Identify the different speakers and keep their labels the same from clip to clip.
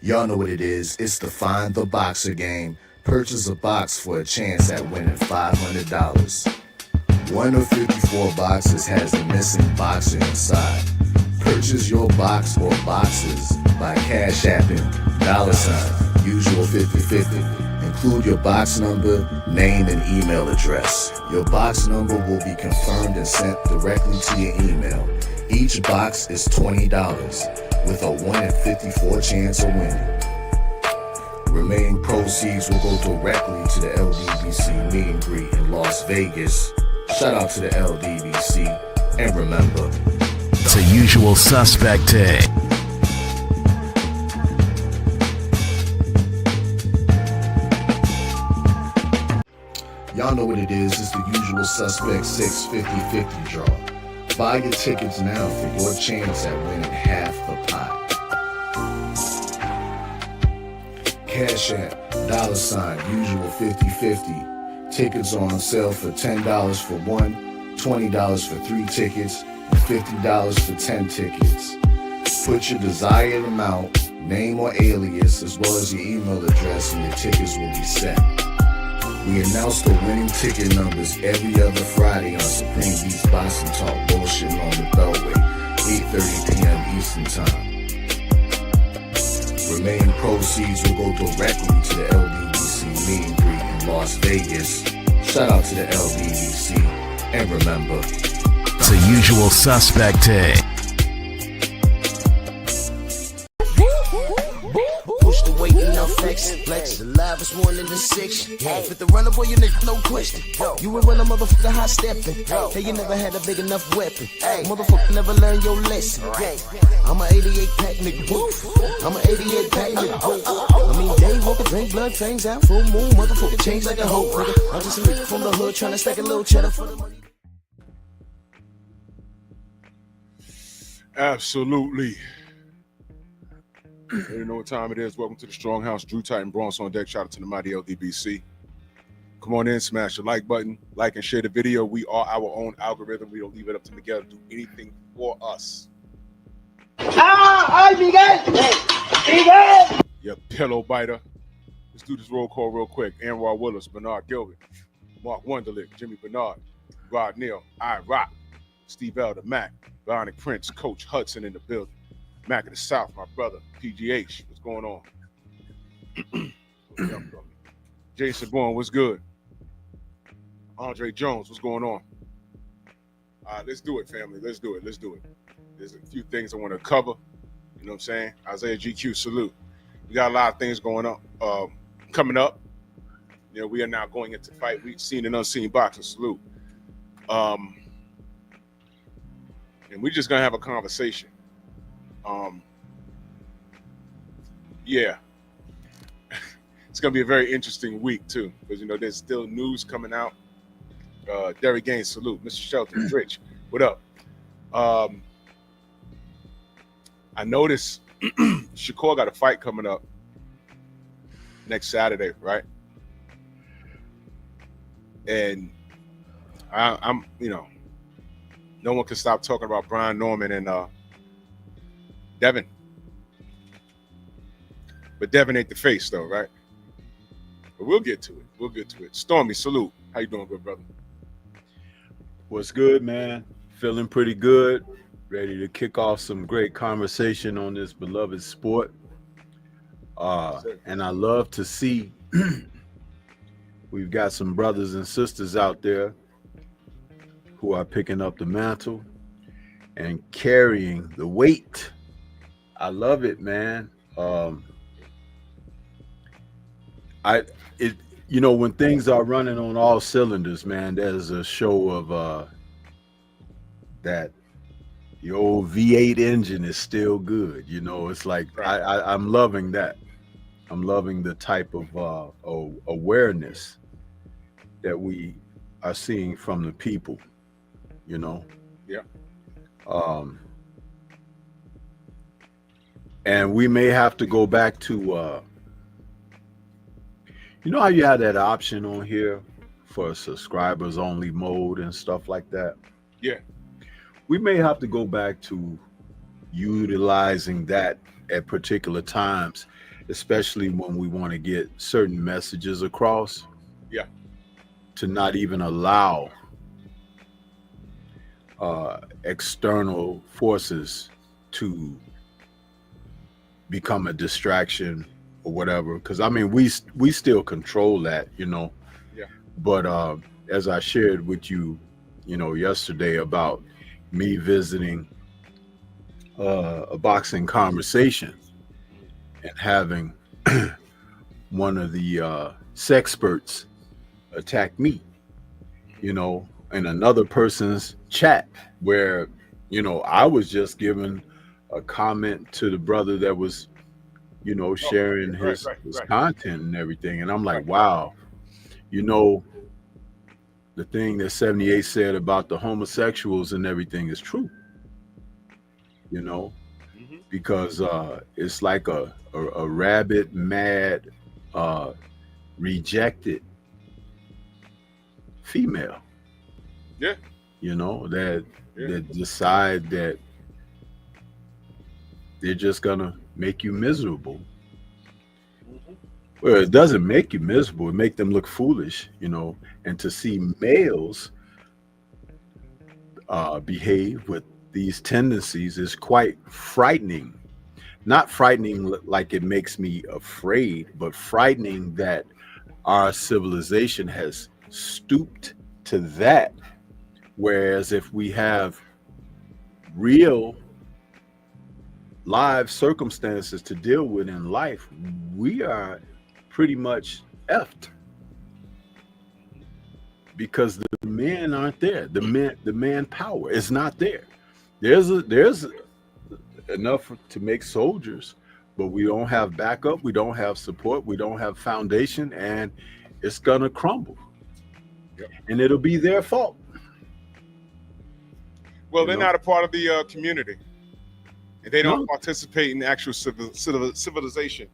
Speaker 1: Y'all know what it is. It's the Find the Boxer game. Purchase a box for a chance at winning $500. One of 54 boxes has the missing boxer inside. Purchase your box or boxes by Cash Apping $ usual 50/50. Include your box number, name, and email address. Your box number will be confirmed and sent directly to your email. Each box is $20 with a 1 in 54 chance of winning. Remaining proceeds will go directly to the LDBC meet and greet in Las Vegas. Shout out to the LDBC, and remember,
Speaker 2: it's a usual suspect day.
Speaker 1: Y'all know what it is. It's the usual suspect 650-50 draw. Buy your tickets now for your chance at winning half the pot. Cash App, $ usual 50/50. Tickets are on sale for $10 for one, $20 for 3 tickets, and $50 for 10 tickets. Put your desired amount, name or alias, as well as your email address, and your tickets will be set. We announce the winning ticket numbers every other Friday on Supreme Beats Boxing Talk Bullshitting on the Beltway, 8:30 p.m. Eastern Time. Remaining proceeds will go directly to the LDBC meet and greet in Las Vegas. Shout out to the LDBC, and remember,
Speaker 2: it's a usual suspect day.
Speaker 3: Push the weight and now flex. The live is more than the 6. With the runner boy, you nigga, no question. You will run a motherfucker high stepping. Hey, you never had a big enough weapon. Motherfucker never learned your lesson. I'm a 88 pack nigga. I'm a 88 pack nigga. I mean, day walker, drink blood, fangs out, full moon, motherfucker change like a hoe, nigga. I'm just a nigga from the hood trying to stack a little cheddar for the money.
Speaker 4: Absolutely. You know what time it is. Welcome to the Strong House. Drew Titan Bronx on deck. Shout out to the mighty LDBC. Come on in, smash the like button, like and share the video. We are our own algorithm. We don't leave it up to Miguel to do anything for us.
Speaker 5: ¡Ay, Miguel! ¡Miguel!
Speaker 4: You pillow biter. Let's do this roll call real quick. Anwar Willis, Bernard Gilbert, Mark Wunderlich, Jimmy Bernard, Rod Neal, I Rock, Steve Elder, Mac, Bionic Prince, Coach Hudson in the building. Mac of the South, my brother, PGH, what's going on? Jason Bourne, what's good? Andre Jones, what's going on? All right, let's do it, family. Let's do it. There's a few things I want to cover. You know what I'm saying? Isaiah GQ, salute. We got a lot of things going on, coming up. You know, we are now going into fight week, seen and unseen boxing, salute. And we're just going to have a conversation. Yeah, it's gonna be a very interesting week too, because you know there's still news coming out. Derry Gaines, salute, Mr. Shelton, Rich, what up? I noticed Shakur got a fight coming up next Saturday, right? And I'm, you know, no one can stop talking about Brian Norman and Devin. But Devin ain't the face though, right? But we'll get to it. Stormy, salute. How you doing, good brother?
Speaker 6: What's good, man? Feeling pretty good. Ready to kick off some great conversation on this beloved sport. And I love to see we've got some brothers and sisters out there who are picking up the mantle and carrying the weight. I love it, man. You know, when things are running on all cylinders, man, there's a show of that the old V8 engine is still good. You know, it's like I'm loving that. I'm loving the type of awareness that we are seeing from the people. You know.
Speaker 4: Yeah.
Speaker 6: And we may have to go back to, you know how you had that option on here for subscribers only mode and stuff like that?
Speaker 4: Yeah.
Speaker 6: We may have to go back to utilizing that at particular times. especially when we want to get certain messages across.
Speaker 4: Yeah.
Speaker 6: To not even allow external forces to become a distraction or whatever. Because I mean, we still control that, you know.
Speaker 4: Yeah.
Speaker 6: But as I shared with you, you know, yesterday about me visiting a boxing conversation and having one of the sexperts attack me, you know, in another person's chat where, you know, I was just giving a comment to the brother that was, you know, sharing his content and everything. And I'm like, wow, you know, the thing that 78 said about the homosexuals and everything is true, you know, because it's like a rabid, mad, rejected female.
Speaker 4: Yeah.
Speaker 6: You know, that decide that they're just gonna make you miserable. Well, it doesn't make you miserable, it make them look foolish, you know. And to see males behave with these tendencies is quite frightening. Not frightening like it makes me afraid, but frightening that our civilization has stooped to that. Whereas if we have real live circumstances to deal with in life, we are pretty much effed, because the men aren't there. The manpower is not there. There's enough to make soldiers, but we don't have backup, we don't have support, we don't have foundation, and it's gonna crumble.
Speaker 4: Yep.
Speaker 6: And it'll be their fault.
Speaker 4: Well, they're not a part of the community, and they don't participate in the actual civilization.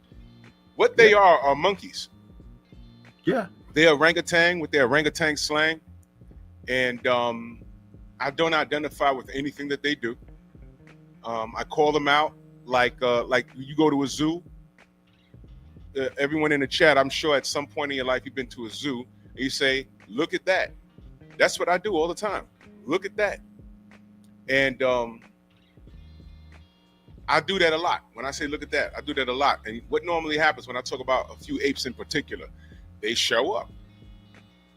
Speaker 4: What they are monkeys.
Speaker 6: Yeah,
Speaker 4: they're orangutan with their orangutan slang, and I don't identify with anything that they do. I call them out like you go to a zoo. Everyone in the chat, I'm sure at some point in your life you've been to a zoo and you say, "Look at that." That's what I do all the time. Look at that. And I do that a lot. When I say look at that, I do that a lot. And what normally happens when I talk about a few apes in particular, they show up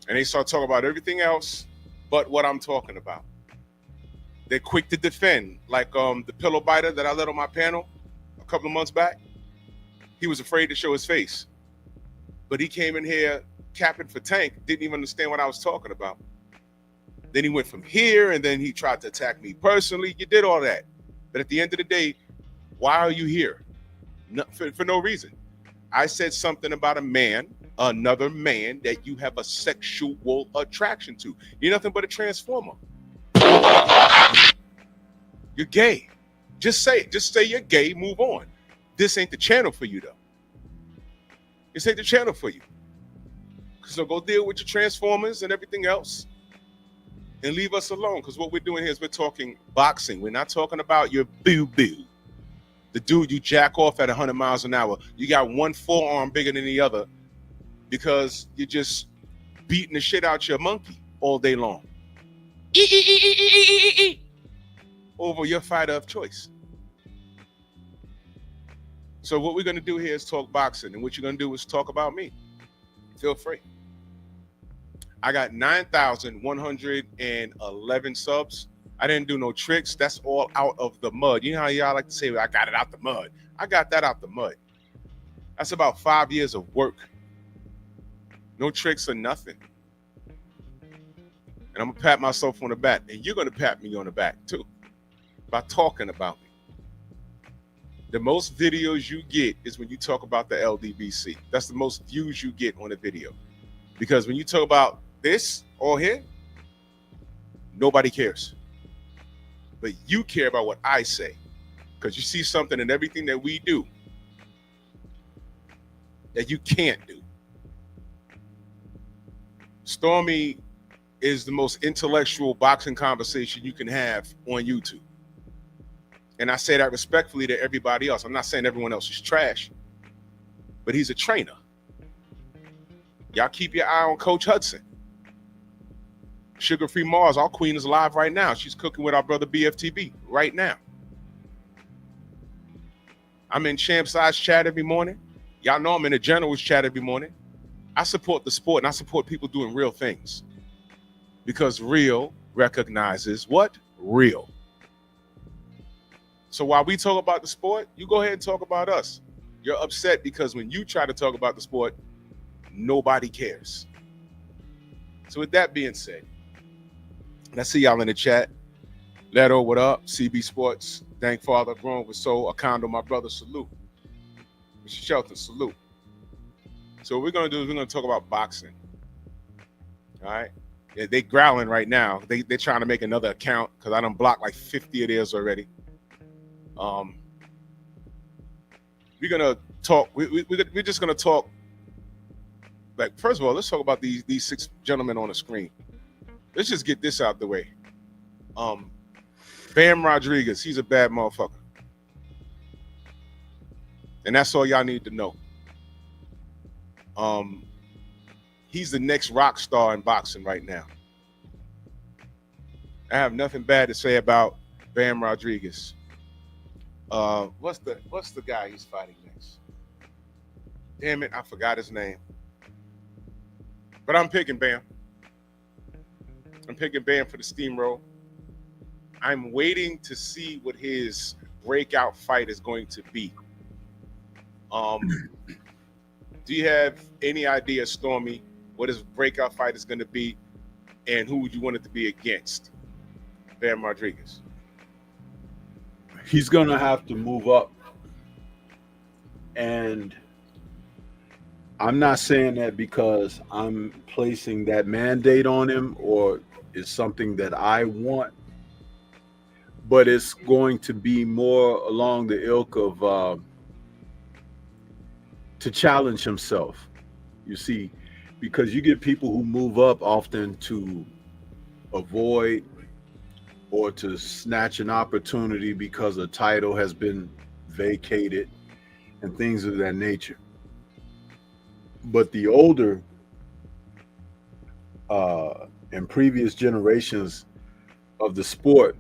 Speaker 4: and they start talking about everything else but what I'm talking about. They're quick to defend, like the pillow biter that I let on my panel a couple of months back. He was afraid to show his face, but he came in here capping for Tank, didn't even understand what I was talking about. Then he went from here, and then he tried to attack me personally. You did all that. But at the end of the day, why are you here? No, for no reason. I said something about a man, another man, that you have a sexual attraction to. You're nothing but a transformer. You're gay. Just say it. Just say you're gay, move on. This ain't the channel for you, though. This ain't the channel for you. So go deal with your transformers and everything else, and leave us alone, because what we're doing here is we're talking boxing. We're not talking about your boo-boo. The dude you jack off at 100 miles an hour. You got one forearm bigger than the other because you're just beating the shit out your monkey all day long. Over your fighter of choice. So what we're going to do here is talk boxing, and what you're going to do is talk about me. Feel free. I got 9,111 subs. I didn't do no tricks. That's all out of the mud. You know how y'all like to say, I got it out the mud. I got that out the mud. That's about 5 years of work. No tricks or nothing. And I'm going to pat myself on the back. And you're going to pat me on the back too, by talking about me. The most videos you get is when you talk about the LDBC. That's the most views you get on a video. Because when you talk about this or here, nobody cares. But you care about what I say, because you see something in everything that we do that you can't do. Stormy is the most intellectual boxing conversation you can have on YouTube. And I say that respectfully to everybody else. I'm not saying everyone else is trash. but he's a trainer. Y'all keep your eye on Coach Hudson. Sugar Free Mars, our queen, is live right now. She's cooking with our brother BFTB right now. I'm in Champ Size chat every morning. Y'all know I'm in the Generals chat every morning. I support the sport, and I support people doing real things. Because real recognizes what? Real. So while we talk about the sport, you go ahead and talk about us. You're upset because when you try to talk about the sport, nobody cares. So with that being said, I see y'all in the chat. Leto, what up? CB Sports, Thank Father, Grown with Soul, Acondo, my brother, salute. Mr. Shelton, salute. So what we're going to do is we're going to talk about boxing. All right? They growling right now. They're trying to make another account because I done blocked like 50 of theirs already. We're going to talk. We're just going to talk. Like, first of all, let's talk about these 6 gentlemen on the screen. Let's just get this out the way. Bam Rodriguez, he's a bad motherfucker. And that's all y'all need to know. He's the next rock star in boxing right now. I have nothing bad to say about Bam Rodriguez. What's the guy he's fighting next? Damn it, I forgot his name. But I'm picking Bam. I'm picking Bam for the steamroll. I'm waiting to see what his breakout fight is going to be. Do you have any idea, Stormy, what his breakout fight is going to be, and who would you want it to be against? Bam Rodriguez.
Speaker 6: He's going to have to move up. And I'm not saying that because I'm placing that mandate on him or it's something that I want, but it's going to be more along the ilk of to challenge himself. You see, because you get people who move up often to avoid or to snatch an opportunity because a title has been vacated and things of that nature. But the older and previous generations of the sport,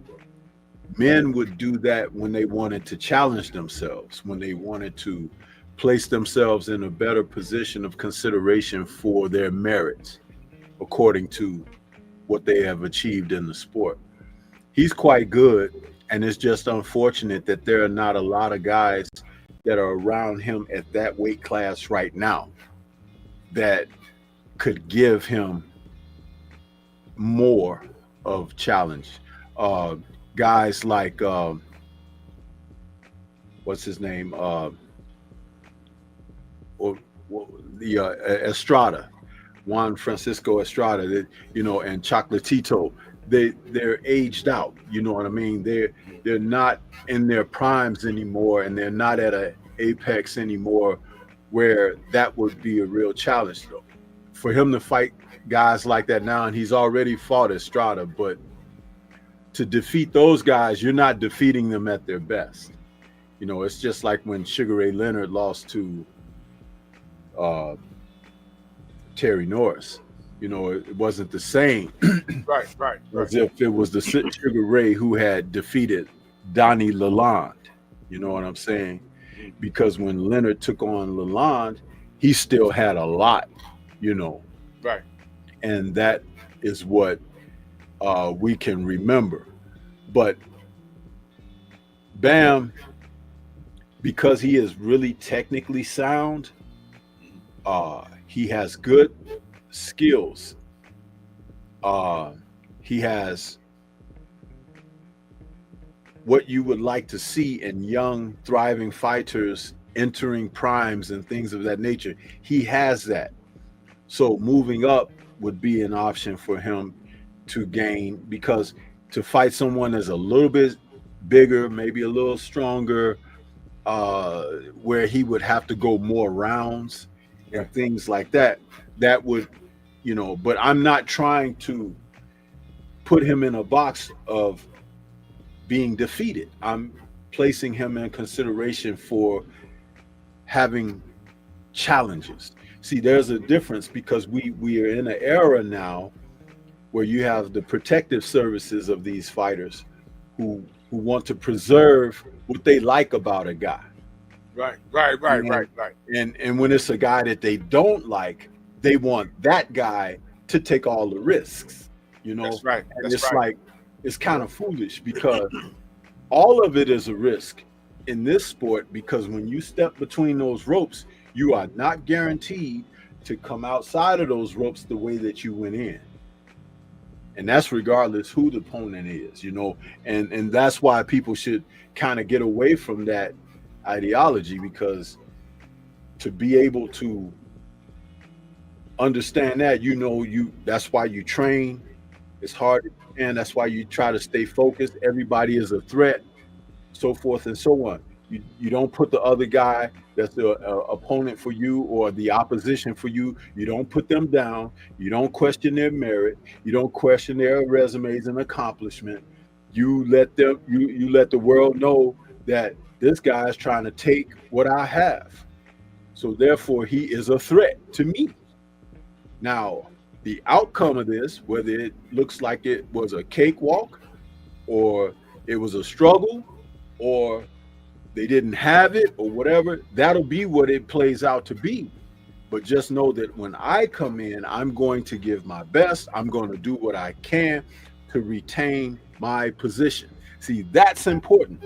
Speaker 6: men would do that when they wanted to challenge themselves, when they wanted to place themselves in a better position of consideration for their merits, according to what they have achieved in the sport. He's quite good, and it's just unfortunate that there are not a lot of guys that are around him at that weight class right now that could give him more of challenge. Guys like what's his name? Estrada, Juan Francisco Estrada, and Chocolatito. They're aged out. You know what I mean? They're not in their primes anymore, and they're not at an apex anymore where that would be a real challenge, though. For him to fight guys like that now, and he's already fought Estrada, but to defeat those guys, you're not defeating them at their best. It's just like when Sugar Ray Leonard lost to Terry Norris. It wasn't the same.
Speaker 4: Right.
Speaker 6: As if it was the Sugar Ray who had defeated Donnie Lalonde. You know what I'm saying? Because when Leonard took on Lalonde, he still had a lot,
Speaker 4: Right.
Speaker 6: And that is what we can remember. But Bam, because he is really technically sound, he has good skills. He has what you would like to see in young, thriving fighters entering primes and things of that nature. He has that. So moving up would be an option for him to gain, because to fight someone that's a little bit bigger, maybe a little stronger, where he would have to go more rounds and things like that, that would, but I'm not trying to put him in a box of being defeated. I'm placing him in consideration for having challenges. See, there's a difference because we are in an era now where you have the protective services of these fighters who want to preserve what they like about a guy.
Speaker 4: Right.
Speaker 6: And when it's a guy that they don't like, they want that guy to take all the risks, you know.
Speaker 4: That's right.
Speaker 6: And it's like, it's kind of foolish because all of it is a risk in this sport, because when you step between those ropes, you are not guaranteed to come outside of those ropes the way that you went in. And that's regardless who the opponent is, you know. And that's why people should kind of get away from that ideology, because to be able to understand that, you know, that's why you train. It's hard, and that's why you try to stay focused. Everybody is a threat, so forth and so on. You don't put the other guy that's the opponent for you or the opposition for you, you don't put them down. You don't question their merit. You don't question their resumes and accomplishment. You let them, you let the world know that this guy is trying to take what I have. So therefore, he is a threat to me. Now, the outcome of this, whether it looks like it was a cakewalk or it was a struggle or they didn't have it or whatever, that'll be what it plays out to be. But just know that when I come in, I'm going to give my best. I'm going to do what I can to retain my position. See, that's important.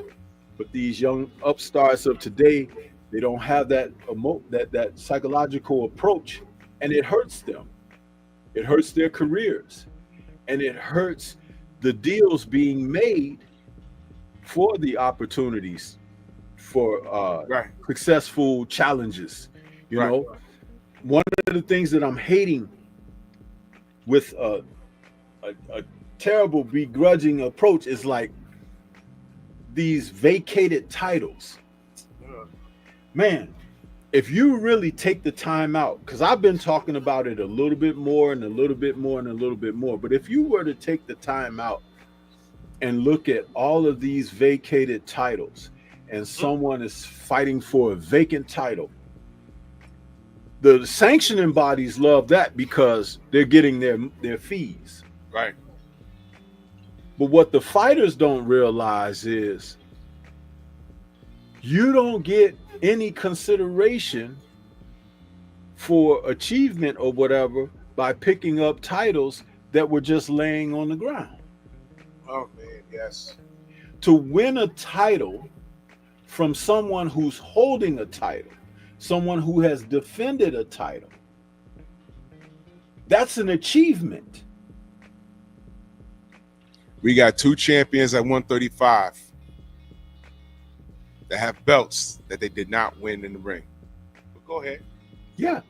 Speaker 6: But these young upstarts of today, they don't have that that psychological approach, and it hurts them. It hurts their careers, and it hurts the deals being made for the opportunities for successful challenges. You know, one of the things that I'm hating with a terrible begrudging approach is like these vacated titles. Man, if you really take the time out, because I've been talking about it a little bit more and a little bit more and a little bit more, but if you were to take the time out and look at all of these vacated titles, and someone is fighting for a vacant title, the sanctioning bodies love that because they're getting their fees.
Speaker 4: Right.
Speaker 6: But what the fighters don't realize is you don't get any consideration for achievement or whatever by picking up titles that were just laying on the ground.
Speaker 4: Oh man, yes.
Speaker 6: To win a title from someone who's holding a title, someone who has defended a title, that's an achievement.
Speaker 4: We got two champions at 135 that have belts that they did not win in the ring. But go ahead.
Speaker 6: Yeah,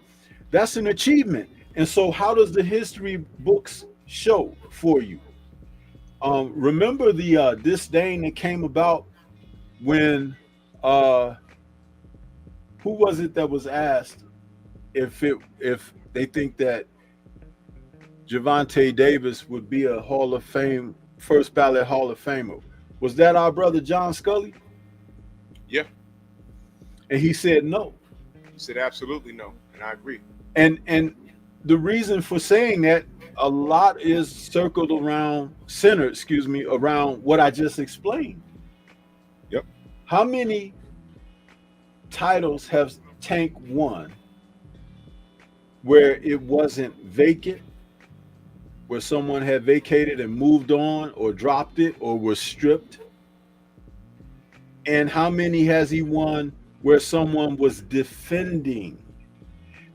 Speaker 6: that's an achievement. And so how does the history books show for you? Remember the disdain that came about when who was it that was asked if they think that Gervonta Davis would be a Hall of Fame, first ballot Hall of Famer? Was that our brother John Scully?
Speaker 4: Yeah.
Speaker 6: And he said no.
Speaker 4: He said absolutely no, and I agree.
Speaker 6: And the reason for saying that, a lot is centered around what I just explained.
Speaker 4: Yep.
Speaker 6: How many titles have Tank won where it wasn't vacant, where someone had vacated and moved on or dropped it or was stripped? And how many has he won where someone was defending?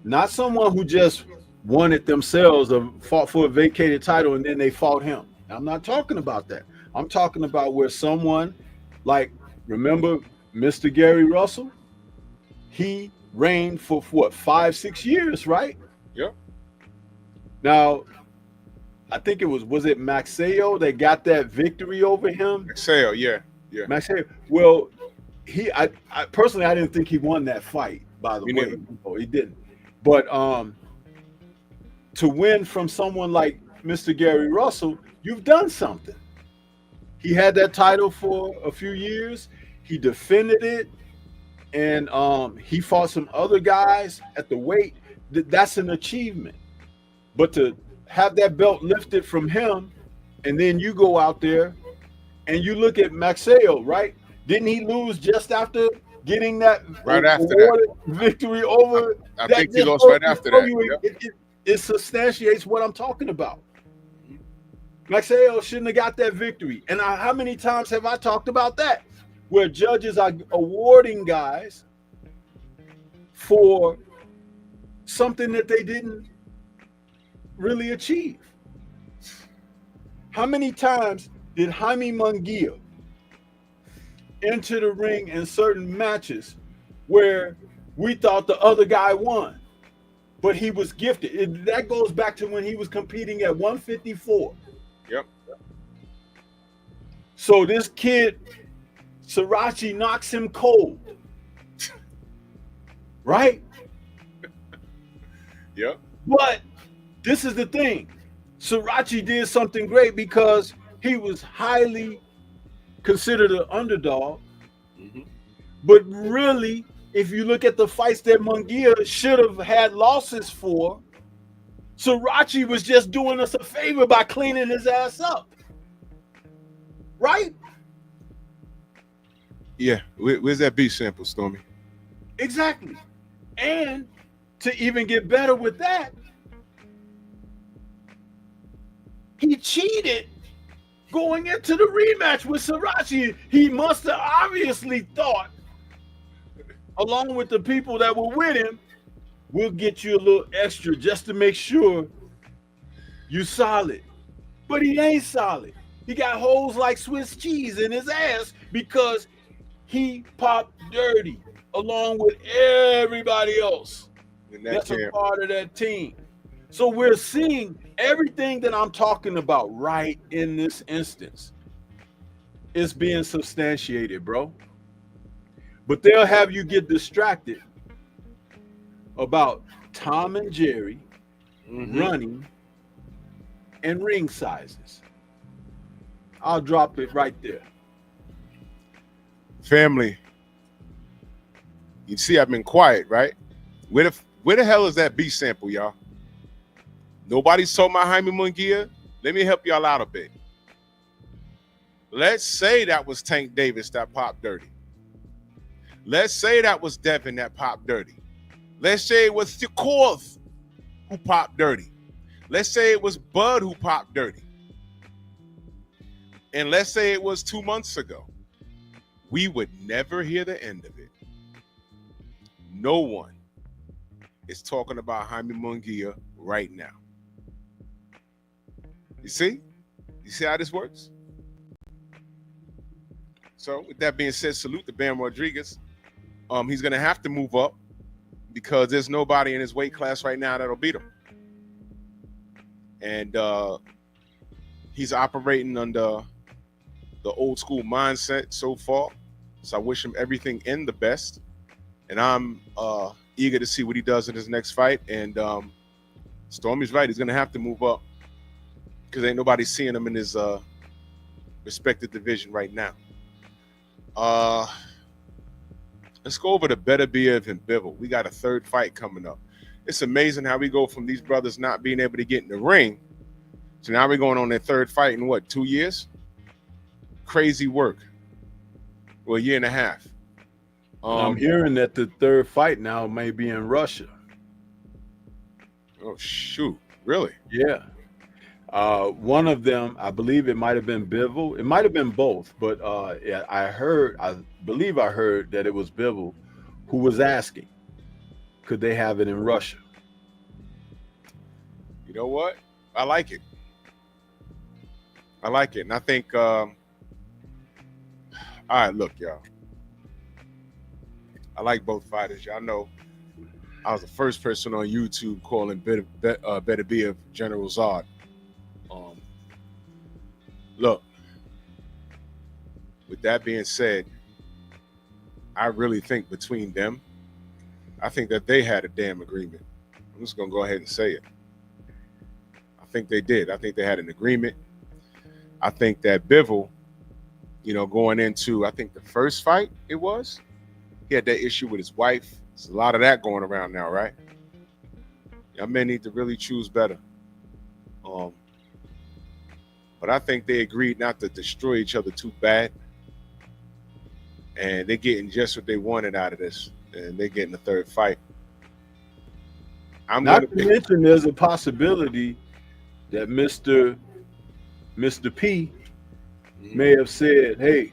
Speaker 6: Not someone who just won it themselves or fought for a vacated title and then they fought him. I'm not talking about that. I'm talking about where someone, like, remember Mr. Gary Russell? He reigned for what, 5-6 years, right?
Speaker 4: Yep.
Speaker 6: Now, I think it was it Maxeo that got that victory over him?
Speaker 4: Maxeo, yeah.
Speaker 6: Maxeo. Well, I personally, I didn't think he won that fight, by the way. No, he didn't. But to win from someone like Mr. Gary Russell, you've done something. He had that title for a few years. He defended it, and he fought some other guys at the weight. That's an achievement. But to have that belt lifted from him, and then you go out there and you look at Maxwell, right? Didn't he lose just after getting that
Speaker 4: right after that
Speaker 6: victory over?
Speaker 4: I think he lost right after that. Yep.
Speaker 6: It substantiates what I'm talking about. Maxwell shouldn't have got that victory. And how many times have I talked about that? Where judges are awarding guys for something that they didn't really achieve. How many times did Jaime Munguia enter the ring in certain matches where we thought the other guy won, but he was gifted? That goes back to when he was competing at 154.
Speaker 4: Yep.
Speaker 6: So this kid, Sirachi, knocks him cold. Right?
Speaker 4: Yep.
Speaker 6: But this is the thing. Sirachi did something great because he was highly considered an underdog.
Speaker 4: Mm-hmm.
Speaker 6: But really, if you look at the fights that Munguia should have had losses for, Sirachi was just doing us a favor by cleaning his ass up. Right?
Speaker 4: Yeah. Where's that beat sample, Stormy?
Speaker 6: Exactly. And to even get better with that, he cheated going into the rematch with Sirachi. He must have obviously thought, along with the people that were with him, we'll get you a little extra just to make sure you solid. But he ain't solid. He got holes like Swiss cheese in his ass because he popped dirty along with everybody else that's a part of that team. So we're seeing everything that I'm talking about right in this instance is being substantiated, bro. But they'll have you get distracted about Tom and Jerry running and ring sizes. I'll drop it right there.
Speaker 4: Family, you see I've been quiet, right? Where the hell is that beat sample, y'all? Nobody's told my Jaime Munguia. Let me help y'all out a bit. Let's say that was Tank Davis that popped dirty. Let's say that was Devin that popped dirty. Let's say it was Shakur who popped dirty. Let's say it was Bud who popped dirty. And let's say it was 2 months ago. We would never hear the end of it. No one is talking about Jaime Munguia right now. You see? You see how this works? So with that being said, salute to Bam Rodriguez. He's going to have to move up because there's nobody in his weight class right now that'll beat him. And he's operating under the old school mindset so far. So I wish him everything in the best. And I'm eager to see what he does in his next fight. And Stormy's right. He's going to have to move up because ain't nobody seeing him in his respected division right now. Let's go over to Beterbiev and Bivol. We got a third fight coming up. It's amazing how we go from these brothers not being able to get in the ring to now we're going on their third fight in what, 2 years? Crazy work. Well, a year and a half.
Speaker 6: I'm hearing that the third fight now may be in Russia.
Speaker 4: Oh, shoot. Really?
Speaker 6: Yeah. One of them, I believe it might have been Bivol. It might have been both, but I believe I heard that it was Bivol who was asking, could they have it in Russia?
Speaker 4: You know what? I like it. I like it. And I think, all right, look, y'all. I like both fighters. Y'all know I was the first person on YouTube calling Beterbiev General Zod. Look, with that being said, I really think between them, I think that they had a damn agreement. I'm just going to go ahead and say it. I think they did. I think they had an agreement. I think that Bivol, going into, I think the first fight it was, He had that issue with his wife. There's a lot of that going around now, right? Y'all men need to really choose better. But I think they agreed not to destroy each other too bad. And they're getting just what they wanted out of this. And they're getting the third fight.
Speaker 6: Not to mention there's a possibility that Mr. P may have said, hey,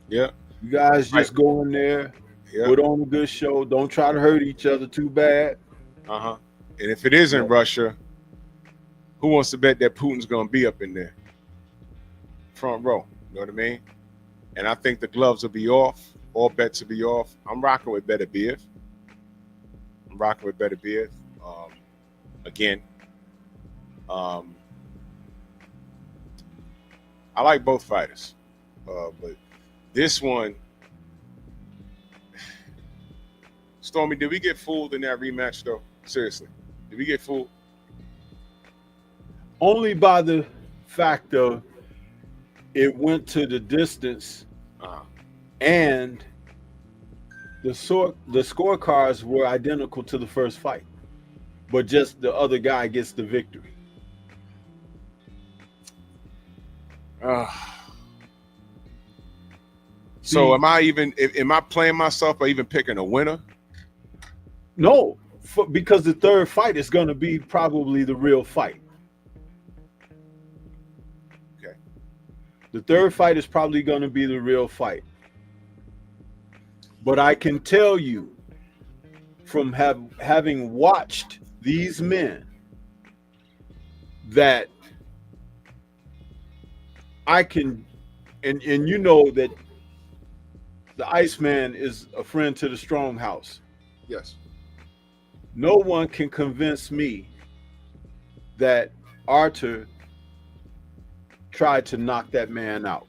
Speaker 4: yeah,
Speaker 6: you guys just go in there, put on a good show. Don't try to hurt each other too bad.
Speaker 4: And if it isn't Russia, who wants to bet that Putin's going to be up in there? Front row. You know what I mean? And I think the gloves will be off. All bets will be off. I'm rocking with Beterbiev. Again. I like both fighters. But this one, Stormy, did we get fooled in that rematch, though? Seriously. Did we get fooled?
Speaker 6: Only by the fact of it went to the distance and the scorecards were identical to the first fight, but just the other guy gets the victory.
Speaker 4: So am I playing myself or even picking a winner?
Speaker 6: No, because the third fight is going to be probably the real fight.
Speaker 4: Okay.
Speaker 6: The third fight is probably going to be the real fight. But I can tell you from having watched these men that I can, and you know that the Iceman is a friend to the Strong House.
Speaker 4: Yes.
Speaker 6: No one can convince me that Arthur tried to knock that man out.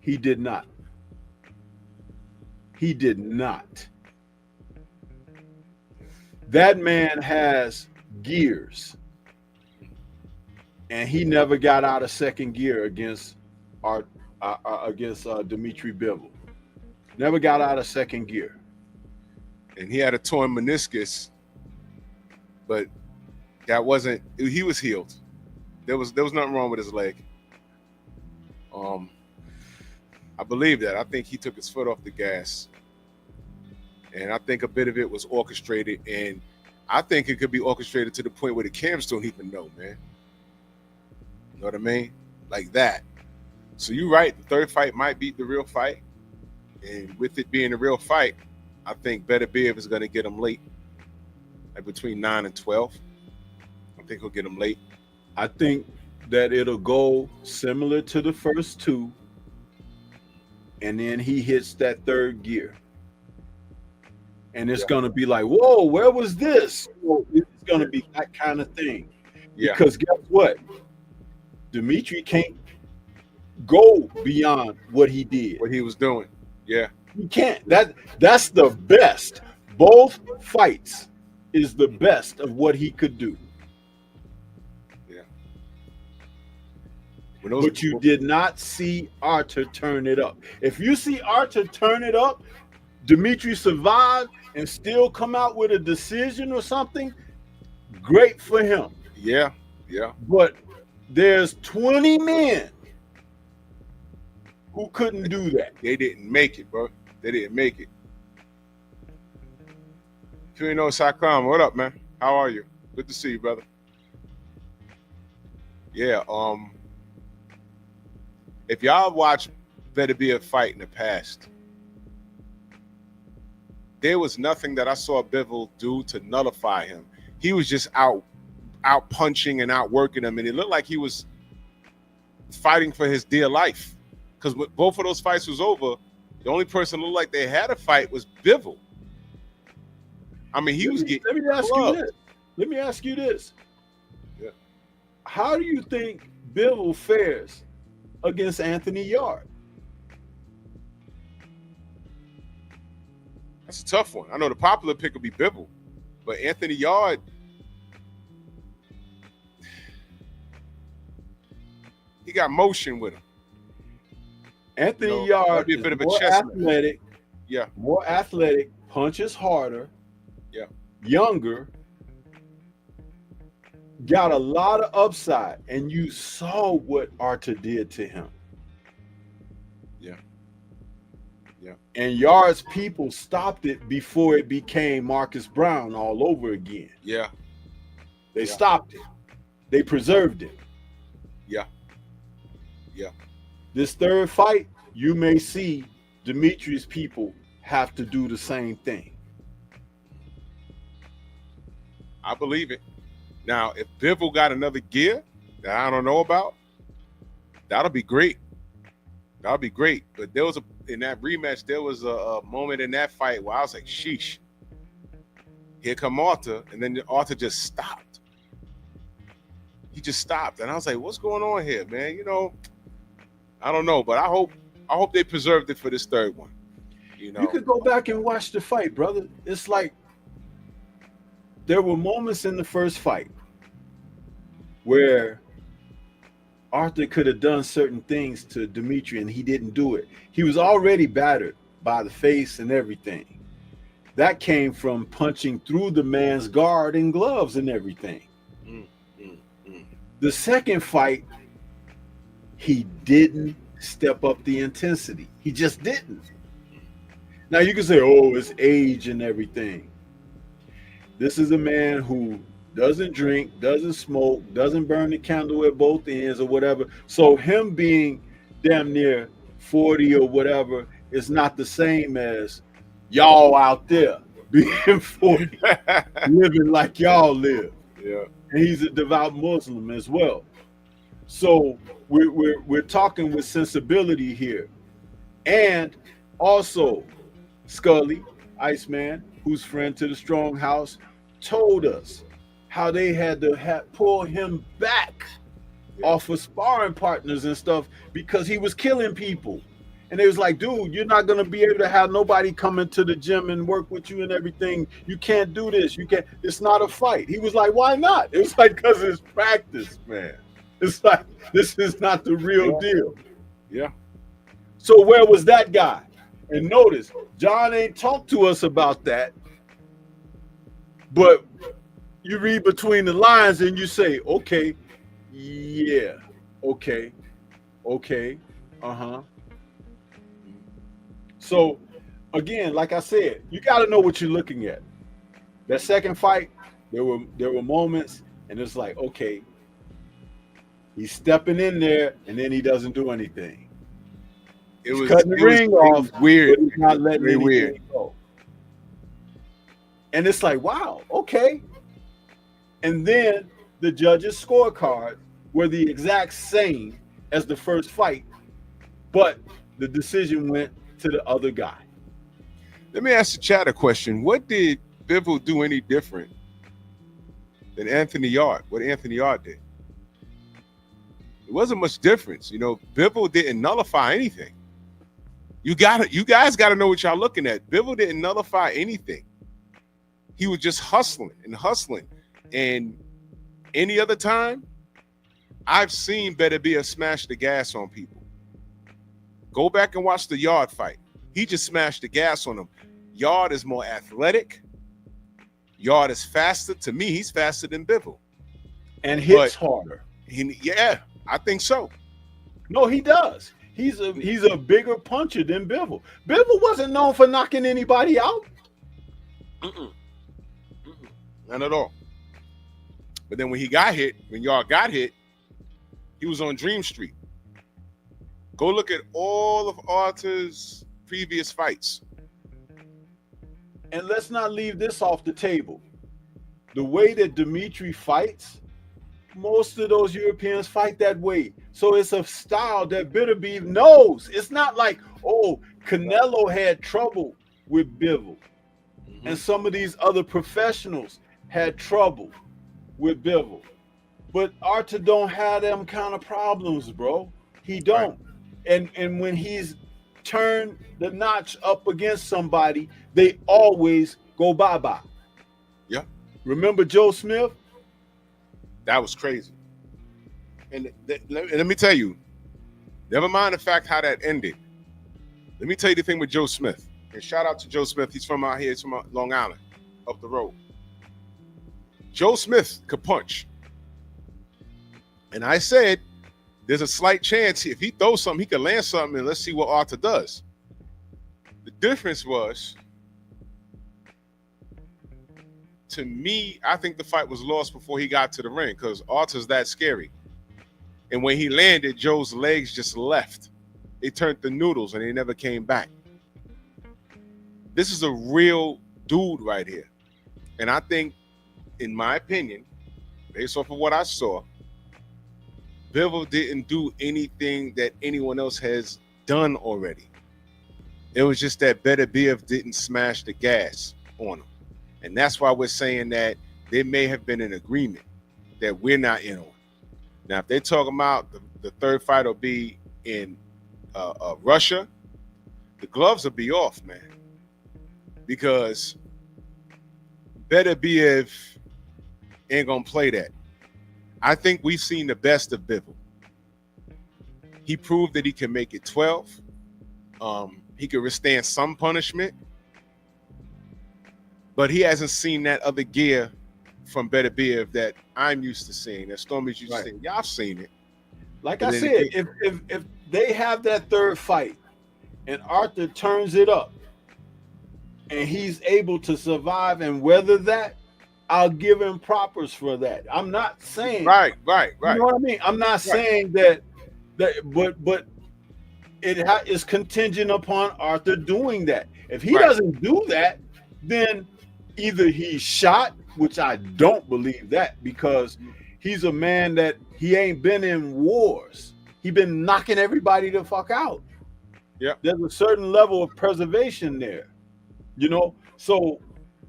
Speaker 6: He did not. He did not. That man has gears, and he never got out of second gear against Dmitry Bivol. Never got out of second gear.
Speaker 4: And he had a torn meniscus, but that wasn't. He was healed. There was nothing wrong with his leg. I believe that. I think he took his foot off the gas. And I think a bit of it was orchestrated. And I think it could be orchestrated to the point where the cams don't even know, man. You know what I mean? Like that. So you're right. The third fight might be the real fight. And with it being a real fight, I think Beterbiev is going to get him late. Like between 9 and 12. I think he'll get him late.
Speaker 6: I think that it'll go similar to the first two. And then he hits that third gear. And it's going to be like, whoa, where was this? It's going to be that kind of thing.
Speaker 4: Yeah.
Speaker 6: Because guess what? Dmitry can't go beyond what he did.
Speaker 4: What he was doing. Yeah.
Speaker 6: He can't. That's the best. Both fights is the best of what he could do.
Speaker 4: Yeah.
Speaker 6: But you did not see Arthur turn it up. If you see Arthur turn it up, Dmitry survived and still come out with a decision or something, great for him.
Speaker 4: Yeah, yeah.
Speaker 6: But there's 20 men who couldn't do that.
Speaker 4: They didn't make it, bro. They didn't make it. You know, Shakur, what up, man? How are you? Good to see you, brother. Yeah, if y'all watch Beterbiev fight in the past, there was nothing that I saw Bivol do to nullify him. He was just out punching and out working him, and it looked like he was fighting for his dear life. Because when both of those fights was over, the only person who looked like they had a fight was Bivol. I mean, he was getting.
Speaker 6: Let me ask you this.
Speaker 4: Yeah.
Speaker 6: How do you think Bivol fares against Anthony Yard?
Speaker 4: That's a tough one. I know the popular pick would be Bivol, but Anthony Yard, he got motion with him.
Speaker 6: Anthony
Speaker 4: that'd
Speaker 6: Yard
Speaker 4: be a
Speaker 6: is
Speaker 4: bit of a
Speaker 6: more
Speaker 4: chess match.
Speaker 6: athletic,
Speaker 4: Yeah,
Speaker 6: punches harder,
Speaker 4: yeah,
Speaker 6: younger, got a lot of upside, and you saw what Arthur did to him.
Speaker 4: yeah, yeah.
Speaker 6: And Yard's people stopped it before it became Marcus Brown all over again.
Speaker 4: Yeah,
Speaker 6: They
Speaker 4: Yeah.
Speaker 6: stopped it. They preserved it.
Speaker 4: yeah, yeah.
Speaker 6: This third fight, you may see Demetrius' people have to do the same thing.
Speaker 4: I believe it. Now, if Bivol got another gear that I don't know about, that'll be great. That'll be great. But there was in that rematch, there was a moment in that fight where I was like, sheesh. Here come Arthur, and then Arthur just stopped. He just stopped. And I was like, what's going on here, man? You know, I don't know, but I hope they preserved it for this third one. You know,
Speaker 6: You could go back and watch the fight, brother. It's like there were moments in the first fight where Arthur could have done certain things to Dimitri and he didn't do it. He was already battered by the face and everything. That came from punching through the man's guard and gloves and everything. The second fight, he didn't step up the intensity. He just didn't. Now you can say, oh, it's age and everything. This is a man who doesn't drink, doesn't smoke, doesn't burn the candle at both ends or whatever. So him being damn near 40 or whatever is not the same as y'all out there being 40, living like y'all live.
Speaker 4: yeah,
Speaker 6: And he's a devout Muslim as well. So we're talking with sensibility here. And also, Scully, Iceman, who's friend to the Strong House, told us how they had to pull him back off of sparring partners and stuff because he was killing people. And they was like, dude, you're not going to be able to have nobody come into the gym and work with you and everything. You can't do this. You can't. It's not a fight. He was like, why not? It was like, because it's practice, man. It's like, this is not the real deal.
Speaker 4: yeah.
Speaker 6: So where was that guy? And notice, John ain't talked to us about that. But you read between the lines and you say, okay, yeah, okay, uh-huh. So, again, like I said, you got to know what you're looking at. That second fight, there were moments, and it's like, okay, he's stepping in there, and then he doesn't do anything. He's cutting the ring off,
Speaker 4: weird.
Speaker 6: but he's not letting
Speaker 4: Very
Speaker 6: anything
Speaker 4: weird.
Speaker 6: go. And it's like, wow, okay. And then the judges' scorecard were the exact same as the first fight, but the decision went to the other guy.
Speaker 4: Let me ask the chat a question. What did Bivol do any different than Anthony Yard? What Anthony Yard did? It wasn't much difference. You know, Bivol didn't nullify anything. You guys got to know what y'all looking at. Bivol didn't nullify anything. He was just hustling. And any other time, I've seen Beterbiev smash the gas on people. Go back and watch the Yard fight. He just smashed the gas on him. Yard is more athletic. Yard is faster. To me, he's faster than Bivol.
Speaker 6: And hits harder.
Speaker 4: Yeah, I think so.
Speaker 6: No, he does. He's a bigger puncher than Bivol. Bivol wasn't known for knocking anybody out.
Speaker 4: None at all. But then when he got hit, when Yard got hit, he was on Dream Street. Go look at all of Arthur's previous fights.
Speaker 6: And let's not leave this off the table. The way that Dimitri fights, most of those Europeans fight that way. So it's a style that Beterbiev knows. It's not like, oh, Canelo had trouble with Bivol. And some of these other professionals had trouble with Bivol. But Arthur don't have them kind of problems, bro. He don't. Right. And when he's turned the notch up against somebody, they always go bye-bye.
Speaker 4: Yeah.
Speaker 6: Remember Joe Smith?
Speaker 4: That was crazy. And let me tell you, never mind the fact how that ended. Let me tell you the thing with Joe Smith. And shout out to Joe Smith. He's from out here. He's from Long Island, up the road. Joe Smith could punch. And I said, there's a slight chance if he throws something, he could land something, and let's see what Arthur does. The difference was, to me, I think the fight was lost before he got to the ring because Arthur's that scary. And when he landed, Joe's legs just left. They turned to noodles and they never came back. This is a real dude right here. And I think, in my opinion, based off of what I saw, Bivol didn't do anything that anyone else has done already. It was just that Beterbiev didn't smash the gas on him. And that's why we're saying that there may have been an agreement that we're not in on. Now, if they're talking about the third fight will be in Russia, the gloves will be off, man. Because Beterbiev ain't going to play that. I think we've seen the best of Bivol. He proved that he can make it 12. He can withstand some punishment. But he hasn't seen that other gear from Beterbiev that I'm used to seeing, that Stormy's used to seeing. Y'all seen it.
Speaker 6: Like I said, if they have that third fight and Arthur turns it up and he's able to survive and weather that, I'll give him propers for that. I'm not saying
Speaker 4: right.
Speaker 6: You know what I mean? I'm not saying that but it is contingent upon Arthur doing that. If he doesn't do that, then either he's shot, which I don't believe that, because he's a man that he ain't been in wars. He been knocking everybody the fuck out.
Speaker 4: Yeah.
Speaker 6: There's a certain level of preservation there, you know? So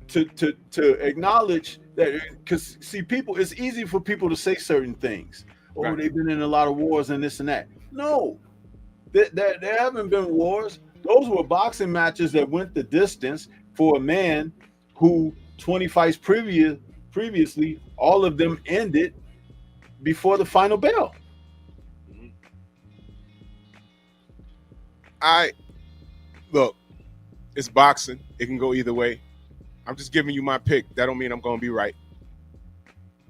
Speaker 6: to acknowledge that, because see, people, it's easy for people to say certain things. Oh, they've been in a lot of wars and this and that. No, there haven't been wars. Those were boxing matches that went the distance for a man who 20 fights previously, all of them ended before the final bell.
Speaker 4: Look, it's boxing. It can go either way. I'm just giving you my pick. That don't mean I'm going to be right.